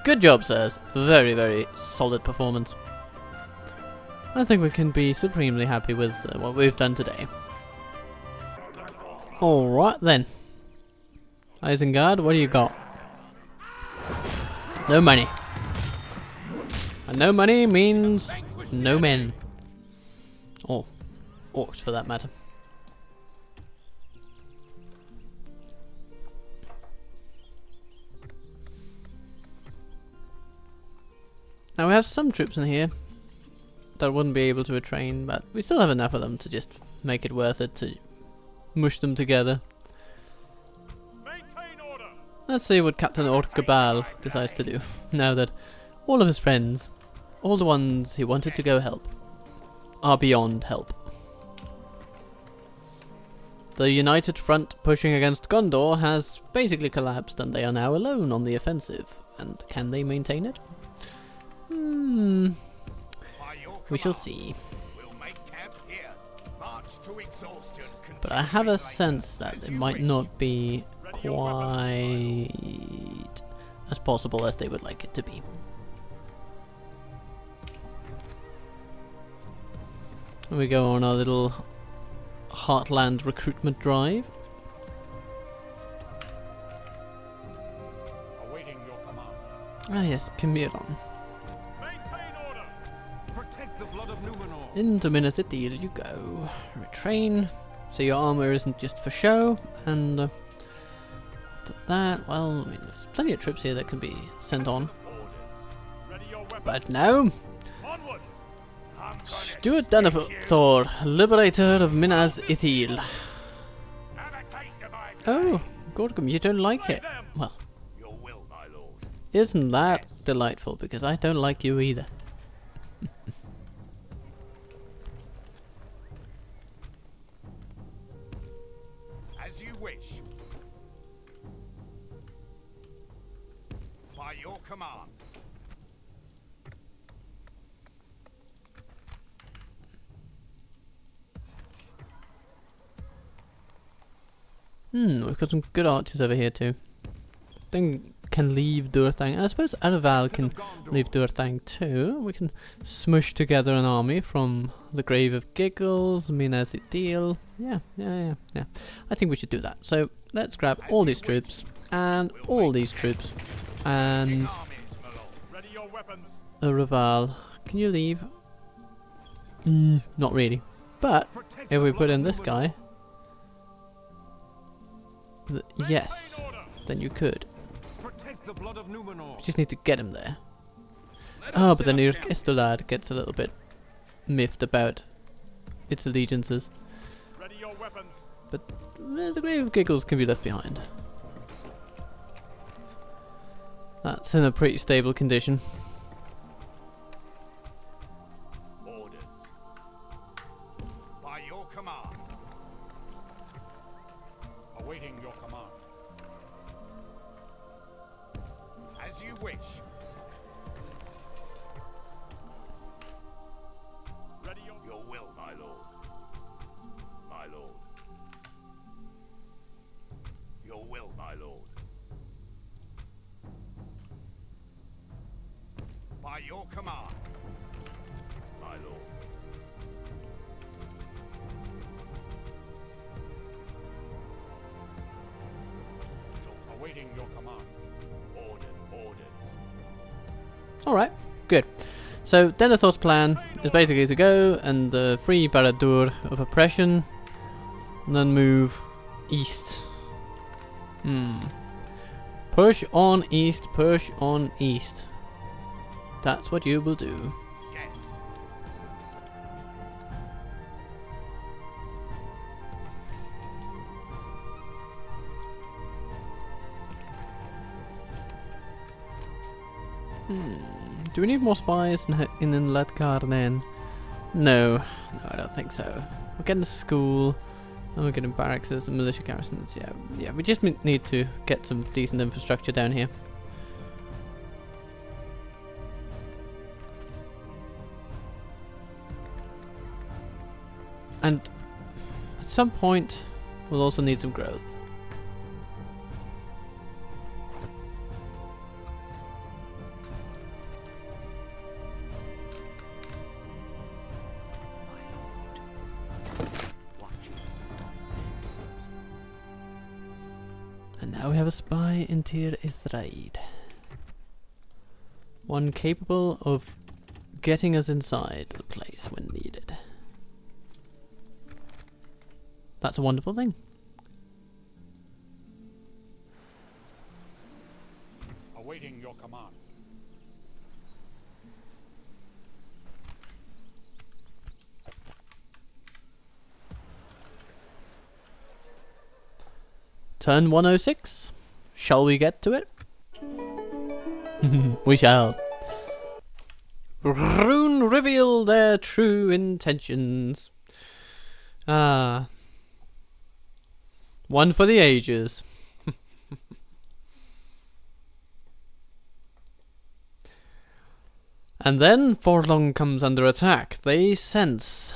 Good job, sirs. Very, very solid performance. I think we can be supremely happy with what we've done today. Alright then. Isengard, what do you got? No money. And no money means no men. Or orcs for that matter. Now we have some troops in here that wouldn't be able to retrain, but we still have enough of them to just make it worth it to mush them together. Maintain order. Let's see what Captain Orkabal decides to do, now that all of his friends, all the ones he wanted to go help, are beyond help. The united front pushing against Gondor has basically collapsed and they are now alone on the offensive. And can they maintain it? We shall see. We'll make camp here. March to exhaustion. But I have a sense that it might not be quite as possible as they would like it to be. We go on our little Heartland recruitment drive. Awaiting your command. Ah yes, Camiron. Maintain order. Protect the blood of Numenor. Into Minas you go. Retrain, so your armor isn't just for show, and after that, well, I mean, there's plenty of troops here that can be sent on. Ready your weapons. But now, Onward. Stuart Denethor, liberator of Minas Ithil. Have a taste of my Oh, Gorgum, you don't like it? Well, Your will, my lord. isn't that delightful, because I don't like you either. As you wish. By your command. We've got some good archers over here too. Then can leave Durthang. I suppose Araval can leave Durthang too. We can smush together an army from the Grave of Giggles, Minas Ithil. Yeah. I think we should do that. So let's grab all these troops and all these troops and Ready your weapons. Araval. Can you leave? Not really. But if we put in this guy, yes, then you could. Protect the blood of Numenor. We just need to get him there. Oh, but then Istolad gets a little bit miffed about its allegiances. Ready your weapons. But the Grave of Giggles can be left behind. That's in a pretty stable condition. Orders. By your command. Awaiting your command. As you wish. Ready your will, my lord. My lord. Your will, my lord. By your command. My lord. Awaiting your command. Orders. Alright, good. So Denethor's plan is basically to go and free Barad-dur of oppression and then move east. Push on east, push on east. That's what you will do. Yes. Do we need more spies in Ledgarden? No, I don't think so. We're getting school, and we're getting barracks and militia garrisons. Yeah, we just need to get some decent infrastructure down here. And at some point, we'll also need some growth. And now we have a spy in Tir Ithraid. One capable of getting us inside the place when needed. That's a wonderful thing. Awaiting your command. turn 106. Shall we get to it? We shall. Rune reveal their true intentions. Ah. One for the ages. And then Forlong comes under attack. They sense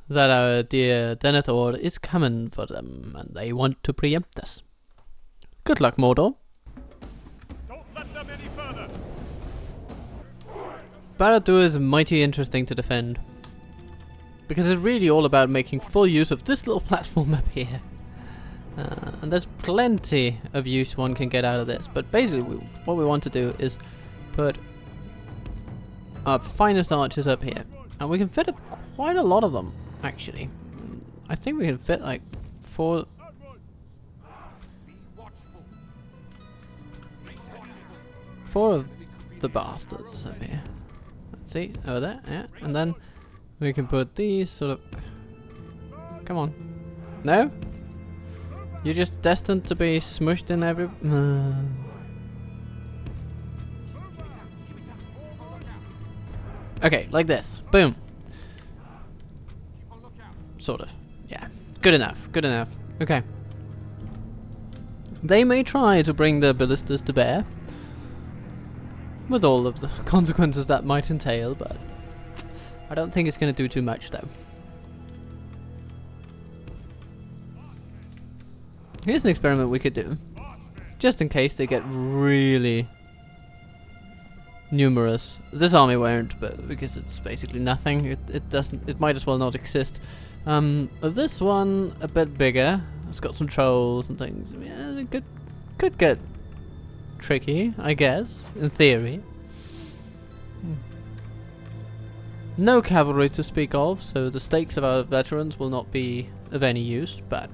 that our dear Denethor is coming for them, and they want to preempt us. Good luck, Mordor. Don't let them any further. Barad-dur is mighty interesting to defend, because it's really all about making full use of this little platform up here. And there's plenty of use one can get out of this, but basically what we want to do is put our finest archers up here, and we can fit up quite a lot of them, actually. I think we can fit like 4 of the bastards up here. Let's see, over there, yeah, and then we can put these sort of... Come on. No? You're just destined to be smushed in every... Okay, like this. Boom. Sort of. Yeah. Good enough. Good enough. Okay. They may try to bring the ballistas to bear, with all of the consequences that might entail, but I don't think it's going to do too much, though. Here's an experiment we could do, just in case they get really numerous. This army won't, but because it's basically nothing, it doesn't. It might as well not exist. This one a bit bigger. It's got some trolls and things. Yeah, it could get tricky, I guess, in theory. No cavalry to speak of, so the stakes of our veterans will not be of any use, but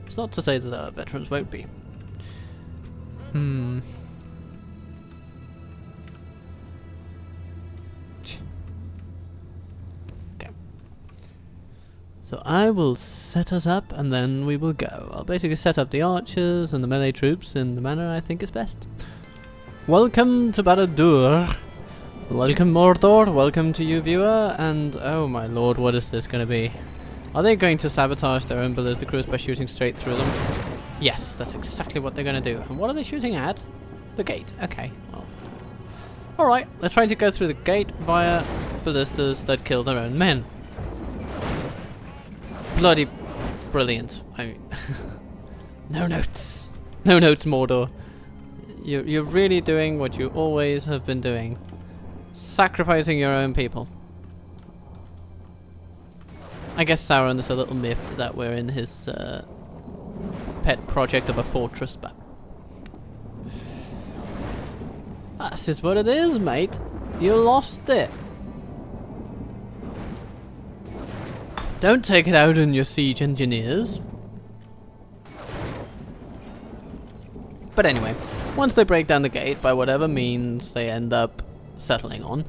it's not to say that our veterans won't be. Okay. So I will set us up and then we will go. I'll basically set up the archers and the melee troops in the manner I think is best. Welcome to Barad-dur. Welcome Mordor, welcome to you viewer, and oh my lord, what is this going to be? Are they going to sabotage their own ballista crews by shooting straight through them? Yes, that's exactly what they're going to do. And what are they shooting at? The gate. Okay, well. Alright, they're trying to go through the gate via ballistas that kill their own men. Bloody brilliant. I mean, no notes. No notes, Mordor. You're really doing what you always have been doing. Sacrificing your own people. I guess Sauron is a little miffed that we're in his pet project of a fortress, but this is what it is, mate. You lost it. Don't take it out on your siege engineers. But anyway, once they break down the gate by whatever means they end up settling on,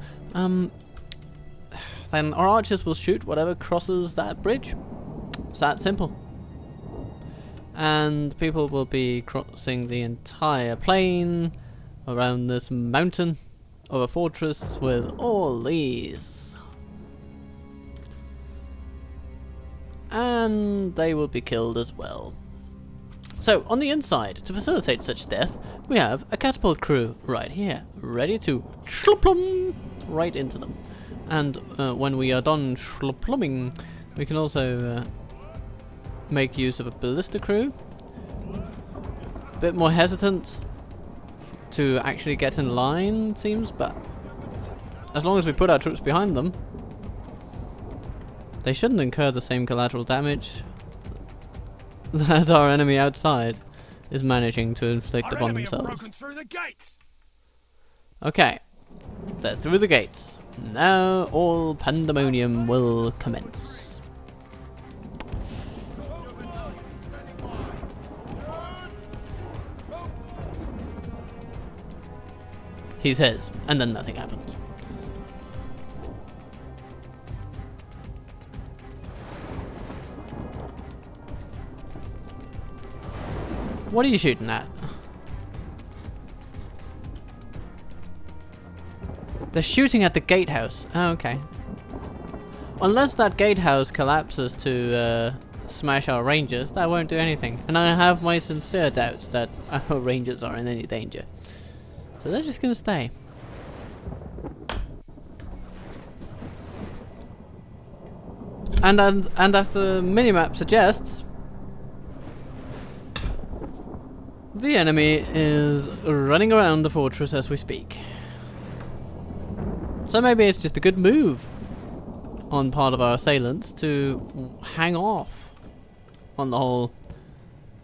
then our archers will shoot whatever crosses that bridge. It's that simple. And people will be crossing the entire plain around this mountain of a fortress with all these. And they will be killed as well. So, on the inside, to facilitate such death, we have a catapult crew right here, ready to shluplum right into them. And when we are done shlupluming, we can also make use of a ballista crew. A bit more hesitant to actually get in line, it seems, but as long as we put our troops behind them, they shouldn't incur the same collateral damage that our enemy outside is managing to inflict upon themselves. Okay, they're through the gates. Now all pandemonium will commence. He says, and then nothing happens. What are you shooting at? They're shooting at the gatehouse. Oh, okay. Unless that gatehouse collapses to smash our rangers, that won't do anything. And I have my sincere doubts that our rangers are in any danger. So they're just gonna stay. And as the minimap suggests, the enemy is running around the fortress as we speak. So maybe it's just a good move on part of our assailants to hang off on the whole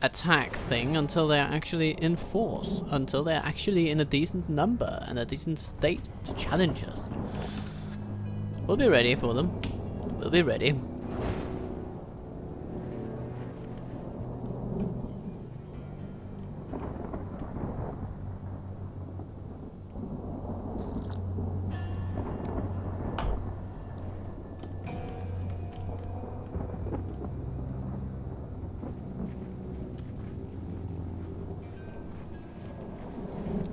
attack thing until they're actually in force, until they're actually in a decent number and a decent state to challenge us. We'll be ready for them. We'll be ready.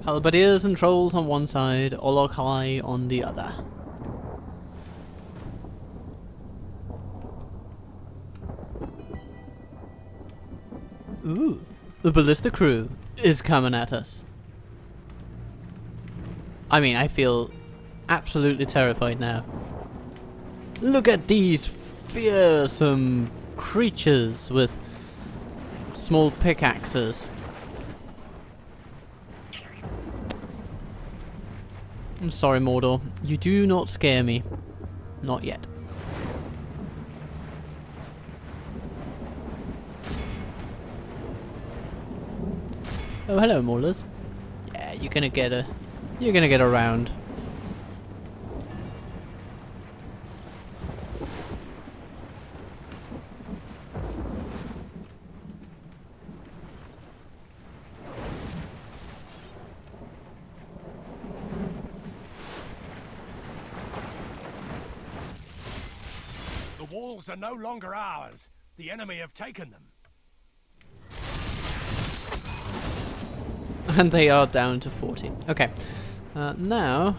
Halberdiers and trolls on one side, Olokai on the other. Ooh, the ballista crew is coming at us. I mean, I feel absolutely terrified now. Look at these fearsome creatures with small pickaxes. I'm sorry, Mordor. You do not scare me. Not yet. Oh, hello, Maulers. Yeah, you're gonna get around. The walls are no longer ours. The enemy have taken them. And they are down to 40. Okay. Now,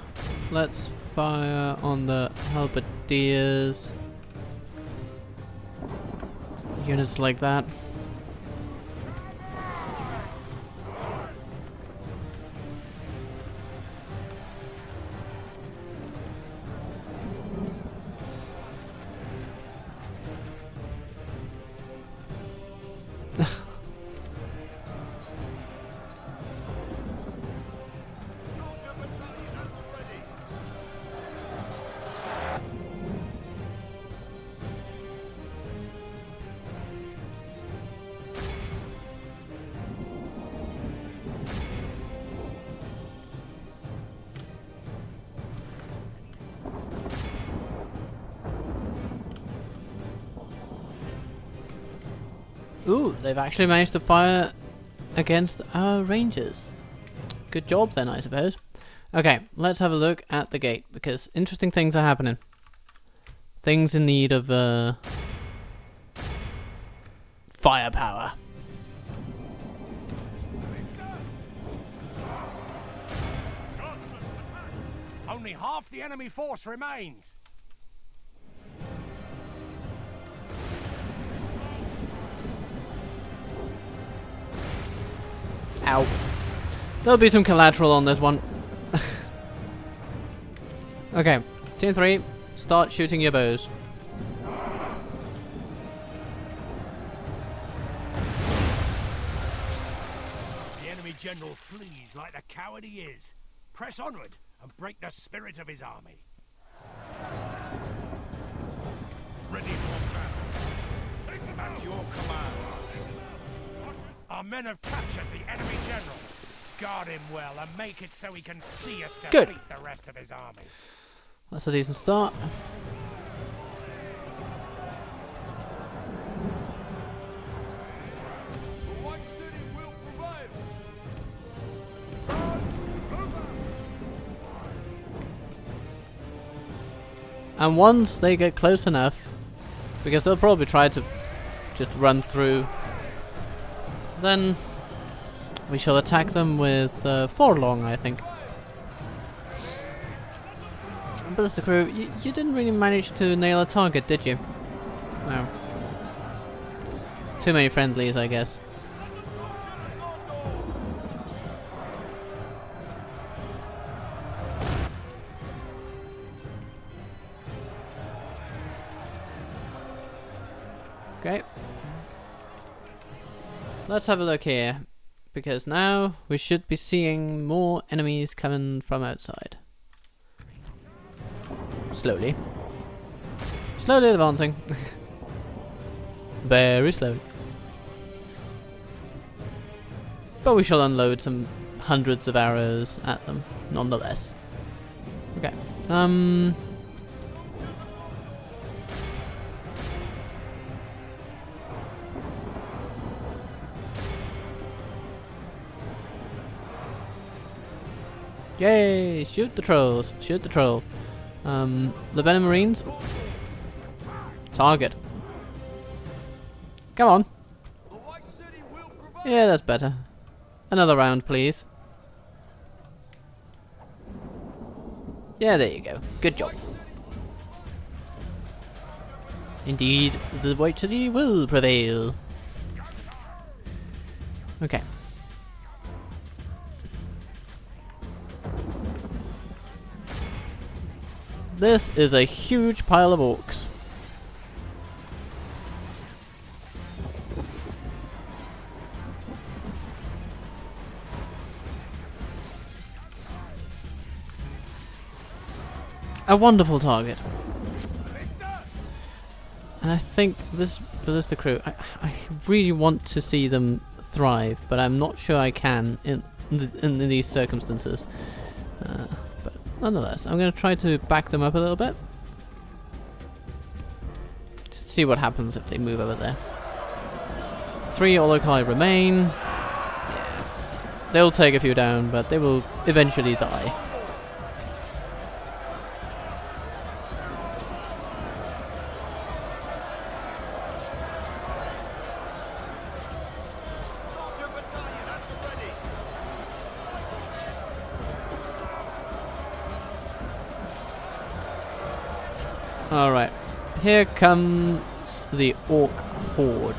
let's fire on the halberdiers. Units like that. Ooh, they've actually managed to fire against our rangers. Good job then, I suppose. Okay, let's have a look at the gate, because interesting things are happening. Things in need of firepower. Only half the enemy force remains. Ow. There'll be some collateral on this one. Okay, Team 3, start shooting your bows. The enemy general flees like the coward he is. Press onward and break the spirit of his army. Ready for battle. Take them out. At your command. Our men have captured the enemy general. Guard him well and make it so he can see us defeat the rest of his army. That's a decent start. The White City will prevail. And once they get close enough, because they'll probably try to just run through, then We shall attack them with Forlong, I think. Ballista crew, you didn't really manage to nail a target, did you? No. Too many friendlies, I guess. Okay. Let's have a look here, because now we should be seeing more enemies coming from outside. Slowly. Slowly advancing. Very slowly. But we shall unload some hundreds of arrows at them, nonetheless. Okay. Yay! Shoot the trolls! Shoot the troll! The Venom Marines. Target. Come on. Yeah, that's better. Another round, please. Yeah, there you go. Good job. Indeed, the White City will prevail. Okay. This is a huge pile of orcs. A wonderful target. And I think this ballista crew, I really want to see them thrive, but I'm not sure I can in these circumstances. But nonetheless, I'm going to try to back them up a little bit. Just see what happens if they move over there. 3 Olokai remain. Yeah. They'll take a few down, but they will eventually die. Alright, here comes the orc horde.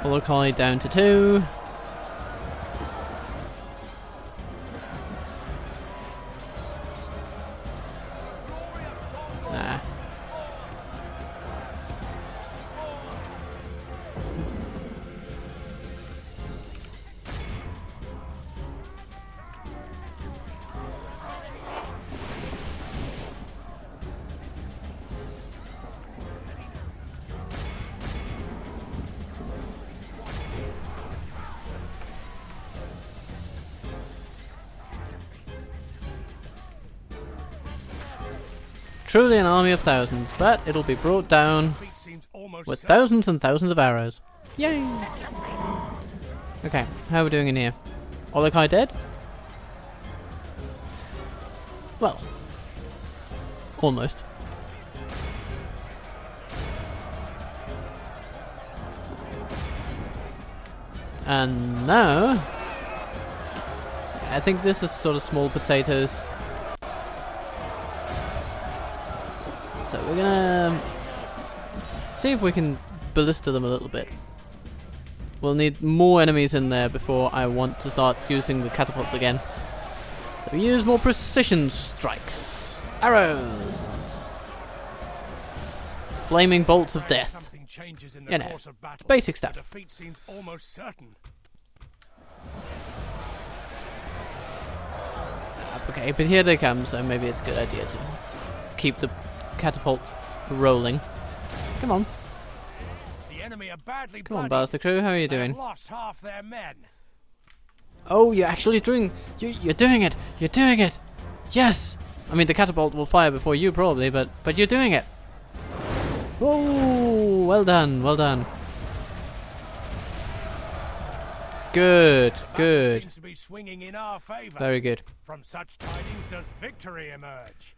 Olokai down to 2. Ah. Truly an army of thousands, but it'll be brought down with thousands and thousands of arrows. Yay! Okay, how are we doing in here? Olokai dead? Well, almost. And now, I think this is sort of small potatoes. So we're gonna see if we can ballista them a little bit. We'll need more enemies in there before I want to start using the catapults again. So we use more precision strikes, arrows, and flaming bolts of death. You know, basic stuff. Defeat seems almost certain. Okay, but here they come, so maybe it's a good idea to keep the catapult rolling. Come on. The enemy are badly Come on, Bars the crew, how are you doing? Lost half their men. Oh, you're actually doing... You're doing it! You're doing it! Yes! I mean, the catapult will fire before you, probably, but you're doing it! Oh, well done, well done. Good, good. Seems to be swinging in our favor. Very good. From such tidings does victory emerge.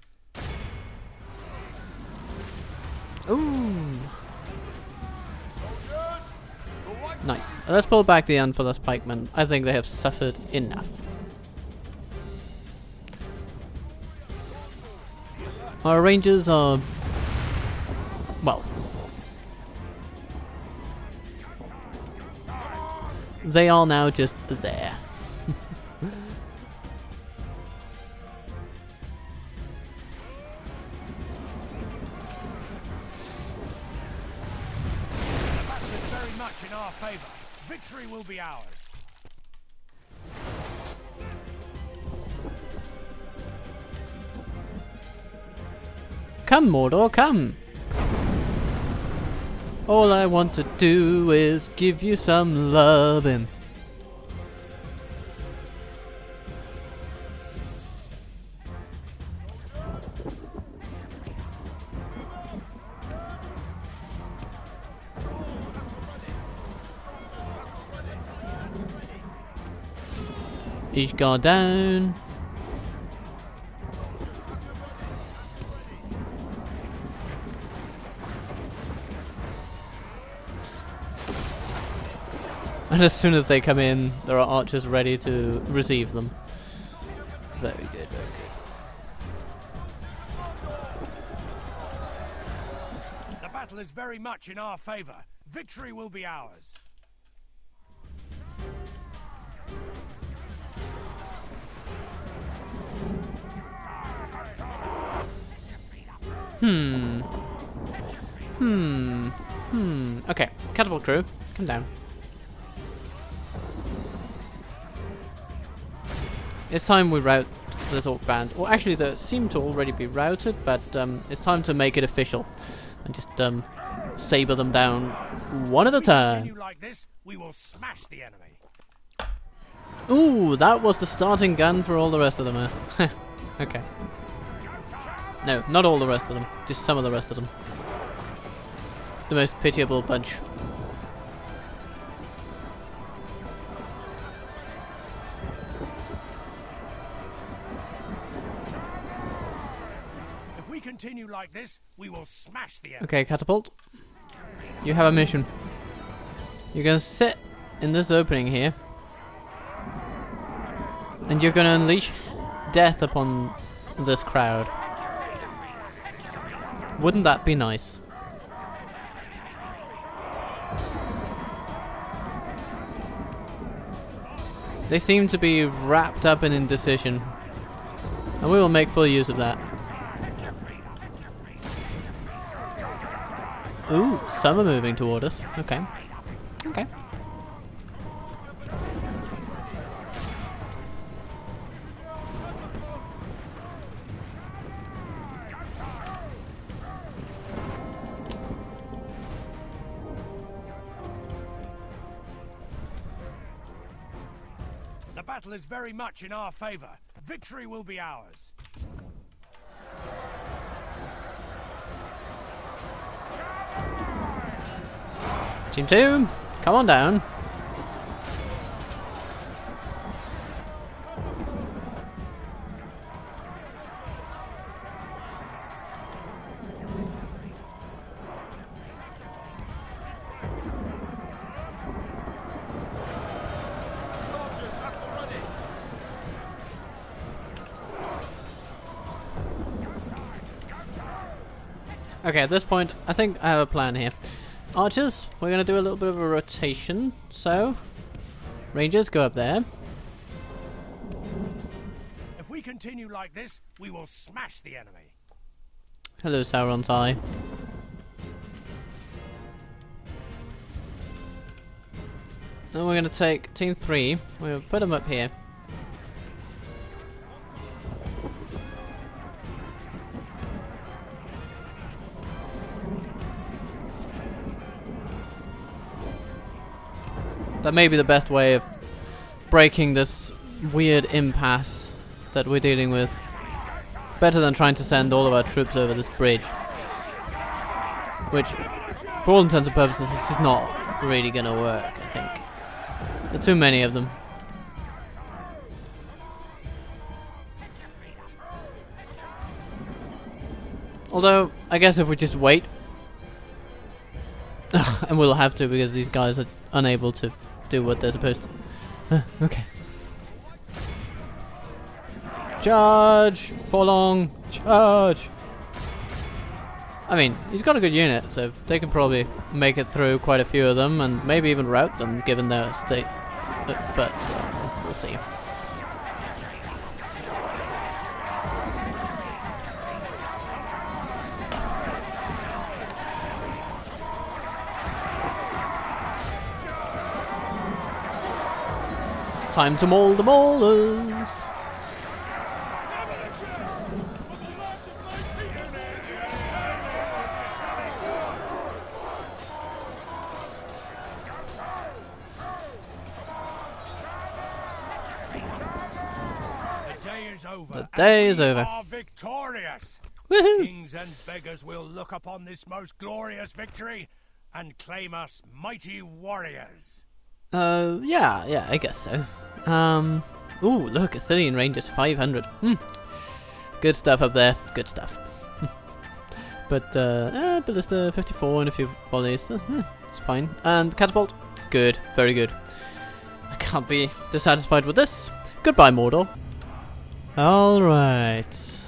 Ooh. Nice. Let's pull back the Unfuller's pikemen. I think they have suffered enough. Our rangers are... well... they are now just there. In our favor. Victory will be ours. Come, Mordor, come! All I want to do is give you some lovin'. Each guard down. And as soon as they come in, there are archers ready to receive them. Very good, very good. The battle is very much in our favor. Victory will be ours. Okay, catapult crew, come down. It's time we rout this orc band. Well, actually, they seem to already be routed, but it's time to make it official and just saber them down one at a time. Continue like this, we will smash the enemy. Ooh, that was the starting gun for all the rest of them. Okay. No, not all the rest of them. Just some of the rest of them. The most pitiable bunch. If we continue like this, we will smash the enemy. Okay, catapult. You have a mission. You're gonna sit in this opening here, and you're gonna unleash death upon this crowd. Wouldn't that be nice? They seem to be wrapped up in indecision, and we will make full use of that. Ooh, some are moving toward us. Okay. Okay. The battle is very much in our favor. Victory will be ours. Team 2, come on down. Okay, at this point, I think I have a plan here. Archers, we're going to do a little bit of a rotation. So, Rangers, go up there. If we continue like this, we will smash the enemy. Hello, Sauron's Eye. Then we're going to take Team 3. We'll put them up here. That may be the best way of breaking this weird impasse that we're dealing with. Better than trying to send all of our troops over this bridge. Which, for all intents and purposes, is just not really gonna work, I think. There are too many of them. Although, I guess if we just wait And we'll have to because these guys are unable to do what they're supposed to. Okay. Charge! Forlong! Charge! I mean, he's got a good unit, so they can probably make it through quite a few of them and maybe even rout them given their state. But we'll see. It's time to maul the maulers! The day is over. We are victorious. Woohoo! Kings and beggars will look upon this most glorious victory and claim us mighty warriors. Yeah, I guess so. Ooh, look, Assyrian range is 500. Good stuff up there. Good stuff. But, Ballista 54 and a few volleys. It's fine. And Catapult. Good. Very good. I can't be dissatisfied with this. Goodbye, Mordor. Alright.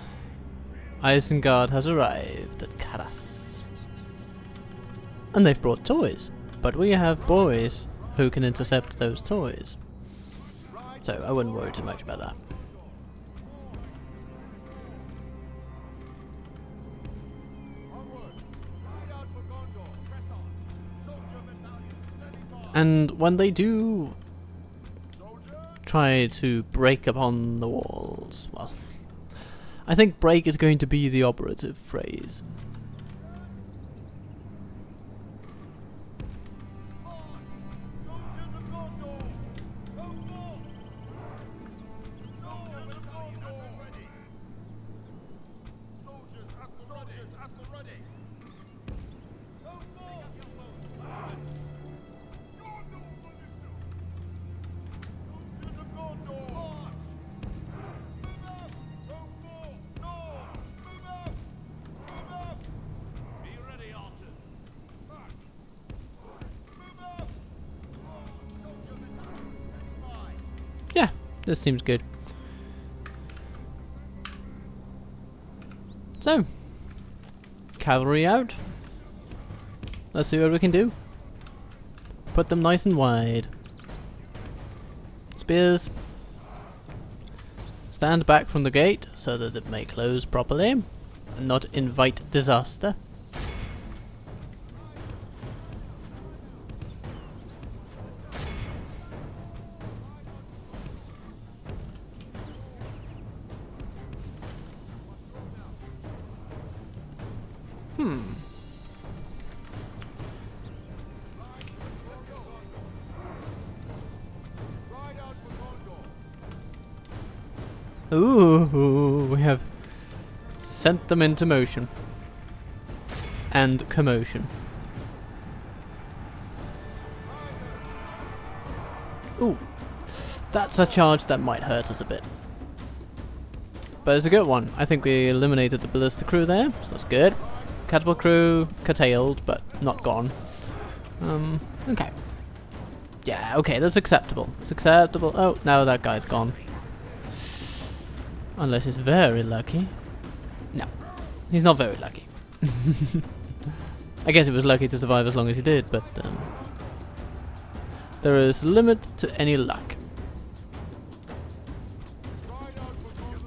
Isengard has arrived at Karas. And they've brought toys. But we have boys who can intercept those toys. So I wouldn't worry too much about that. And when they do try to break upon the walls, well, I think break is going to be the operative phrase. Yeah, this seems good. So, cavalry out. Let's see what we can do. Put them nice and wide. Spears. Stand back from the gate so that it may close properly and not invite disaster. Ooh, we have sent them into motion. And commotion. Ooh, that's a charge that might hurt us a bit. But it's a good one. I think we eliminated the ballista crew there, so that's good. Catapult crew curtailed, but not gone. Okay. Yeah, okay, that's acceptable. It's acceptable. Oh, now that guy's gone. Unless he's very lucky. No, he's not very lucky. I guess he was lucky to survive as long as he did, but there is a limit to any luck.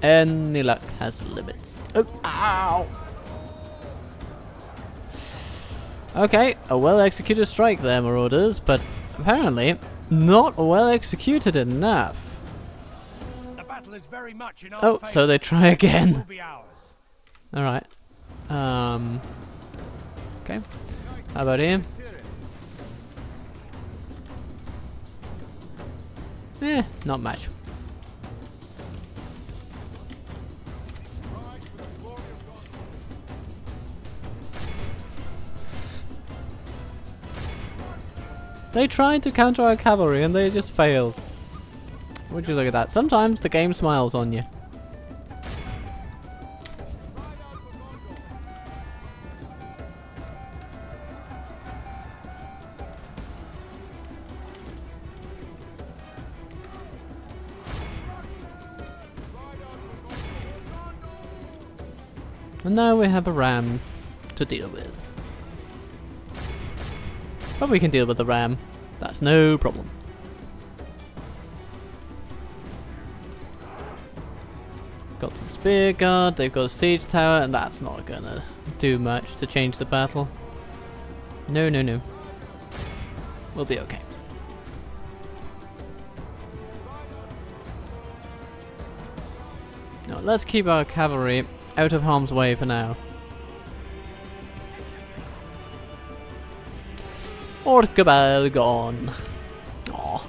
Any luck has limits. Oh, ow! Okay, a well-executed strike there, Marauders, but apparently not well executed enough. Is very much in our Oh, favor. so they try again. Will be ours. Alright. Okay. How about him? Not much. They tried to counter our cavalry and they just failed. Would you look at that? Sometimes the game smiles on you. And now we have a ram to deal with. But we can deal with the ram. That's no problem. Got the spear guard, they've got a siege tower, and that's not gonna do much to change the battle. No, no, no. We'll be okay. No, let's keep our cavalry out of harm's way for now. Orcabel gone. Aww.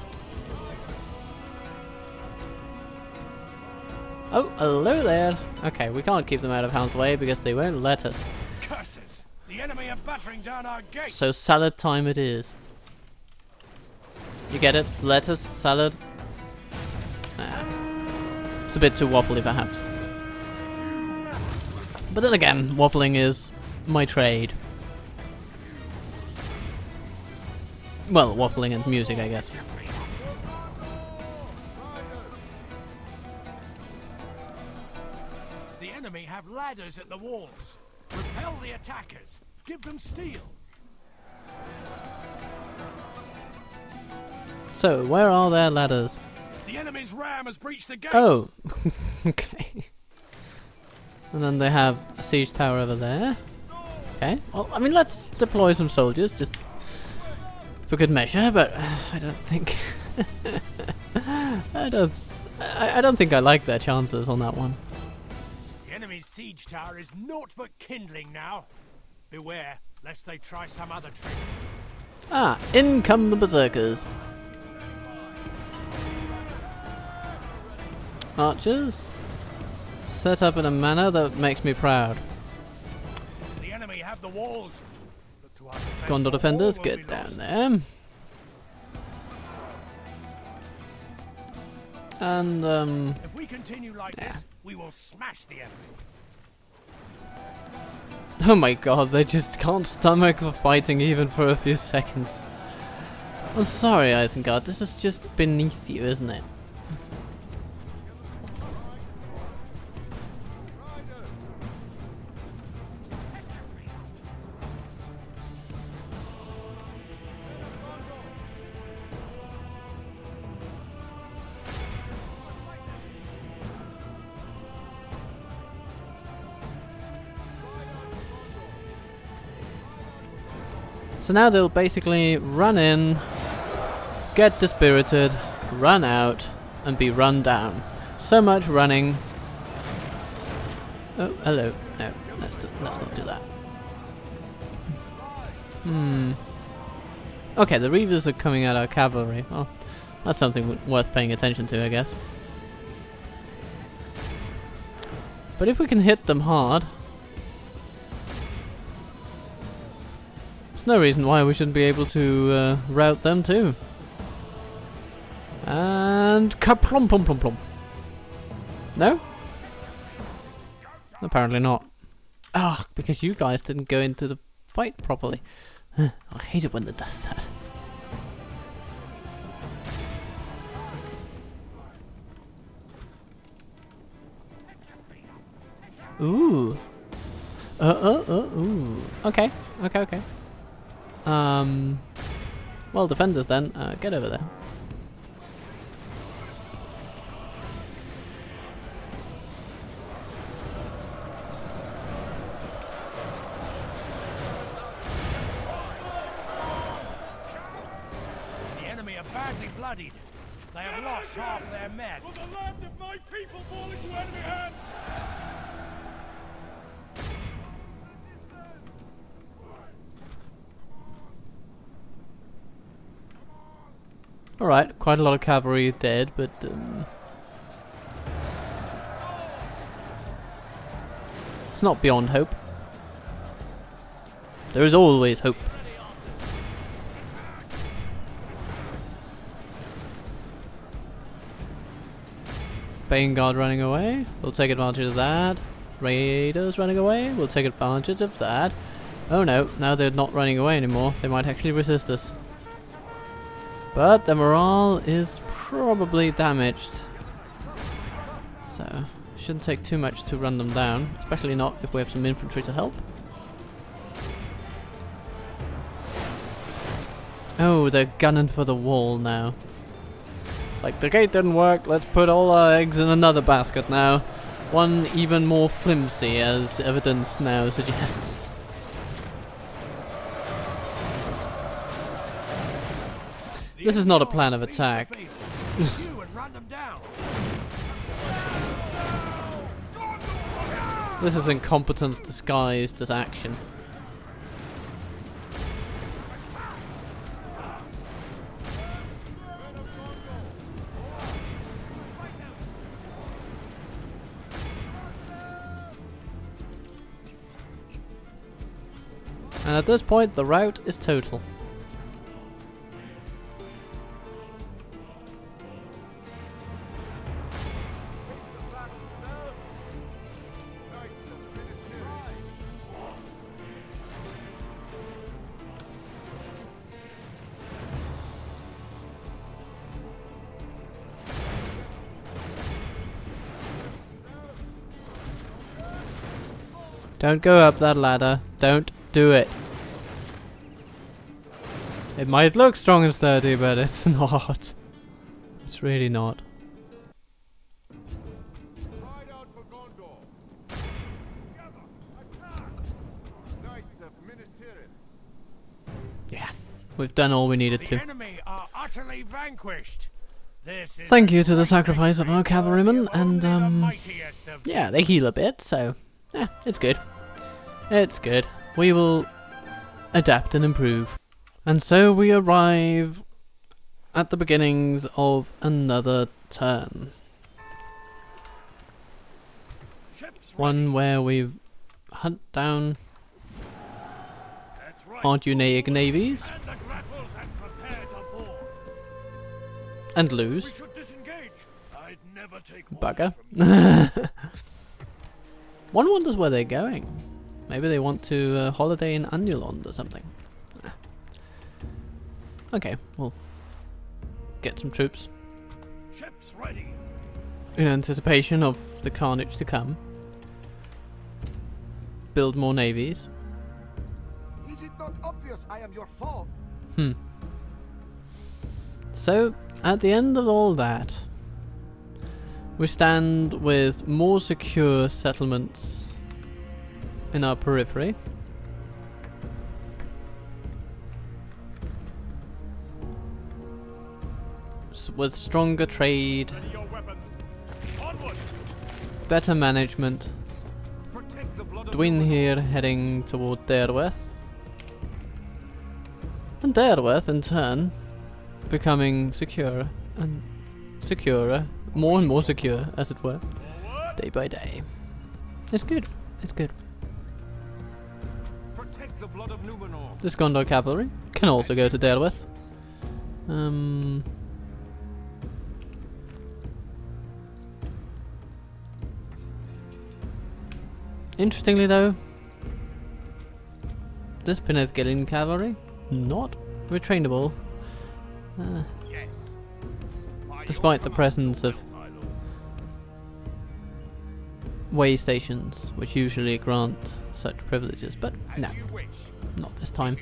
Oh, hello there. Okay, we can't keep them out of harm's way because they won't let us. Curses! The enemy are battering down our gates. So salad time it is. You get it? Lettuce, salad. It's a bit too waffly, perhaps. But then again, waffling is my trade. Well, waffling and music, I guess. The enemy have ladders at the walls. Repel the attackers. Give them steel. So, where are their ladders? The enemy's ram has breached the gates. Oh, okay. And then they have a siege tower over there. Okay. Well, I mean, let's deploy some soldiers just for good measure. But I don't think I don't think I like their chances on that one. The enemy's siege tower is naught but kindling now. Beware, lest they try some other trick. Ah, in come the berserkers. Archers, set up in a manner that makes me proud. The enemy have the walls. Look to our defense, Gondor or defenders, all will get be down lost. there. And If we continue like this, we will smash the enemy. oh my god, they just can't stomach the fighting even for a few seconds. I'm sorry, Isengard, this is just beneath you, isn't it? So now they'll basically run in, get dispirited, run out, and be run down. So much running. Oh, hello. No, let's not do that. Okay, the Reavers are coming at our cavalry. Well, that's something worth paying attention to, I guess. But if we can hit them hard, no reason why we shouldn't be able to rout them too. And kaplum plum plum plum. No? Apparently not. Ah, because you guys didn't go into the fight properly. I hate it when it does that. Ooh. Ooh. Okay. Okay. Well, defenders then, get over there. The enemy are badly bloodied. They have lost half their men. Will the land of my people fall into enemy hands? Alright, quite a lot of cavalry dead, but it's not beyond hope. There is always hope. Guard running away, we'll take advantage of that. Raiders running away, we'll take advantage of that. Oh no, now they're not running away anymore, they might actually resist us. But the morale is probably damaged. So, Shouldn't take too much to run them down, especially not if we have some infantry to help. Oh, they're gunning for the wall now. It's like, the gate didn't work, let's put all our eggs in another basket now. One even more flimsy, as evidence now suggests. This is not a plan of attack. This is incompetence disguised as action. And at this point, the rout is total. Don't go up that ladder. Don't do it. It might look strong and sturdy, but it's not. It's really not. Ride out for Gondor. Knights of Minas Tirith. Yeah, we've done all we needed The to. enemy are utterly vanquished. This is Thank you to the great sacrifice of our victory for cavalrymen, only the and mightiest of yeah, they heal a bit, so yeah, it's good. It's good. We will adapt and improve. And so we arrive at the beginnings of another turn. ships One where we hunt down That's right. Arjunaic navies And the grapples and prepare to board. and We lose. should disengage. I'd never take Bugger. orders from One wonders where they're going. Maybe they want to holiday in Anulond or something. Okay, we'll get some troops ships ready. in anticipation of the carnage to come. Build more navies. Is it not obvious I am your foe? So, at the end of all that, we stand with more secure settlements in our periphery. With stronger trade, Ready your weapons. Onward. better management. Protect the blood of Dwyn here heading toward Derwath. And Derwath in turn becoming securer and securer, more and more secure as it were, day by day. It's good, it's good. Protect the blood of Numenor. This Gondor cavalry can also go to Derwath. Interestingly though, this Penethgilin cavalry, not retrainable, Yes. despite the presence of way stations, which usually grant such privileges, but no, not this time.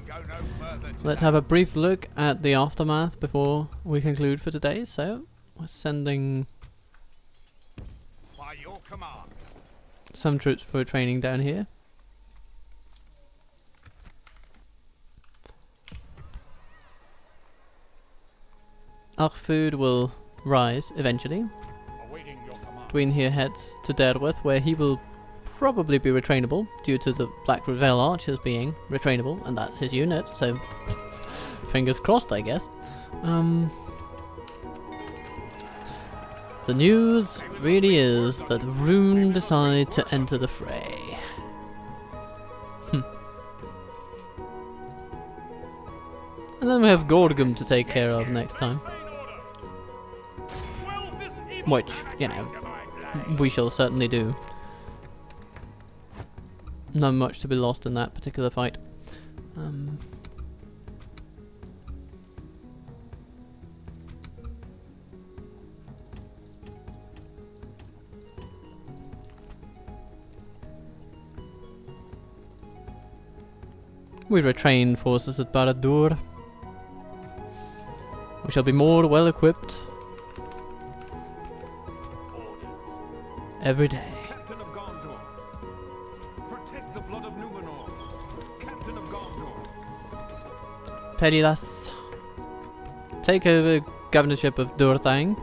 Let's have a brief look at the aftermath before we conclude for today. So, we're sending By your command. some troops for training down here. Alcfud will rise eventually. Awaiting your command. Dwyn here heads to Derwath, where he will probably be retrainable due to the Black Reveal Archers being retrainable, and that's his unit, so fingers crossed, I guess. The news really is that Rune decide to enter the fray. And then we have Gorgum to take care of next time. Which, you know, we shall certainly do. Not much to be lost in that particular fight. We retrain forces at Barad-dur. We shall be more well equipped every day. Captain of Gondor. Protect the blood of Numenor. Captain of Gondor. Pedilas. Take over governorship of Durthang.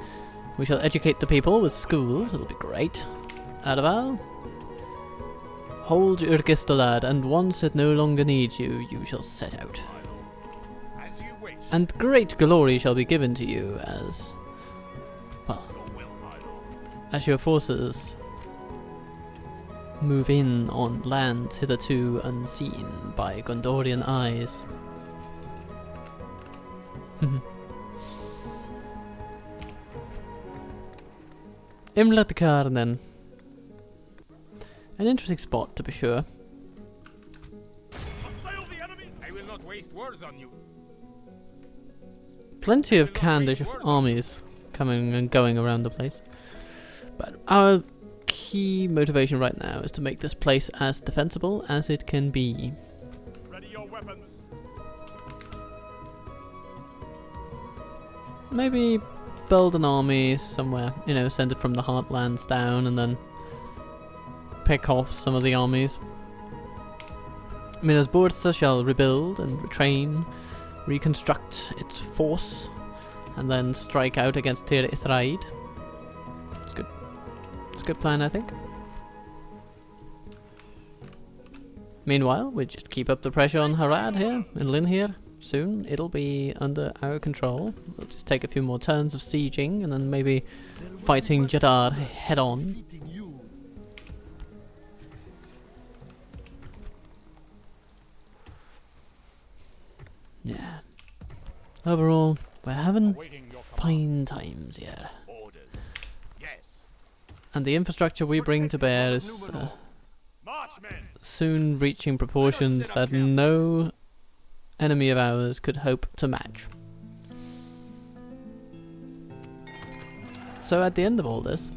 We shall educate the people with schools. It'll be great. Adaval. Hold Yrkistolad, and once it no longer needs you, you shall set out. As you wish. And great glory shall be given to you as, well, as your forces move in on lands hitherto unseen by Gondorian eyes. Imlatkar then. An interesting spot, to be sure. Assail the enemy. I will not waste words on you. Plenty of Candish armies coming and going around the place. But our key motivation right now is to make this place as defensible as it can be. Ready your weapons. Maybe build an army somewhere, you know, send it from the Heartlands down and then pick off some of the armies. Minas Burza shall rebuild and retrain, reconstruct its force, and then strike out against Retiree. It's good. It's a good plan, I think. Meanwhile, we just keep up the pressure on Harad here, and Lynn here. Soon it'll be under our control. We'll just take a few more turns of sieging, and then maybe fighting Jadar head on. Yeah. Overall, we're having fine times here. And the infrastructure we bring to bear is soon reaching proportions that no enemy of ours could hope to match. So at the end of all this,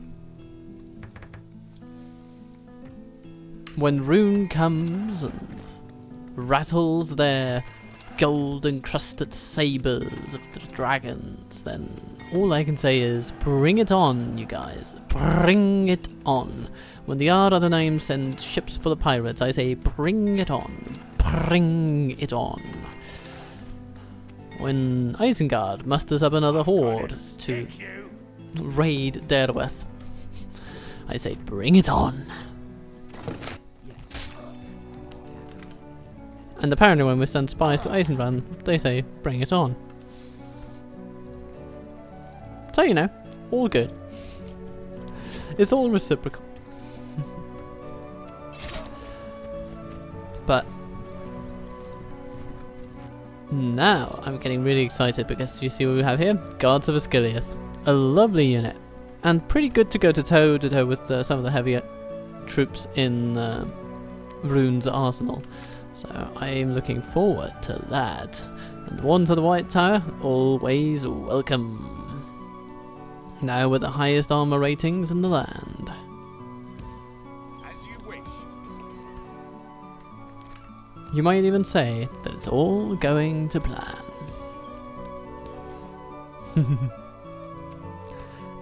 when Rune comes and rattles their gold-encrusted sabers of the dragons, then all I can say is bring it on, you guys. Bring it on. When the Ard-Adonai sends ships for the pirates, I say bring it on. Bring it on. When Isengard musters up another horde to raid Derwath, I say bring it on. And apparently when we send spies to Eisenrand, they say, bring it on. So, you know, all good. It's all reciprocal. But now I'm getting really excited because you see what we have here? Guards of Osgiliath. A lovely unit. And pretty good to go toe to toe with some of the heavier troops in Rune's arsenal. So I'm looking forward to that. And one to the White Tower, always welcome. Now with the highest armor ratings in the land. As you wish. You might even say that it's all going to plan.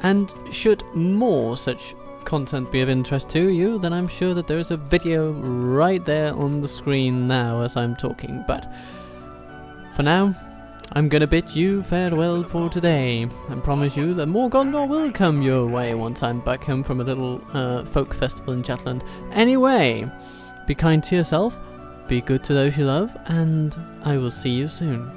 And should more such content be of interest to you, then I'm sure that there is a video right there on the screen now as I'm talking. But for now, I'm gonna bid you farewell for today and promise you that more Gondor will come your way once I'm back home from a little folk festival in Jutland. Anyway, be kind to yourself, be good to those you love, and I will see you soon.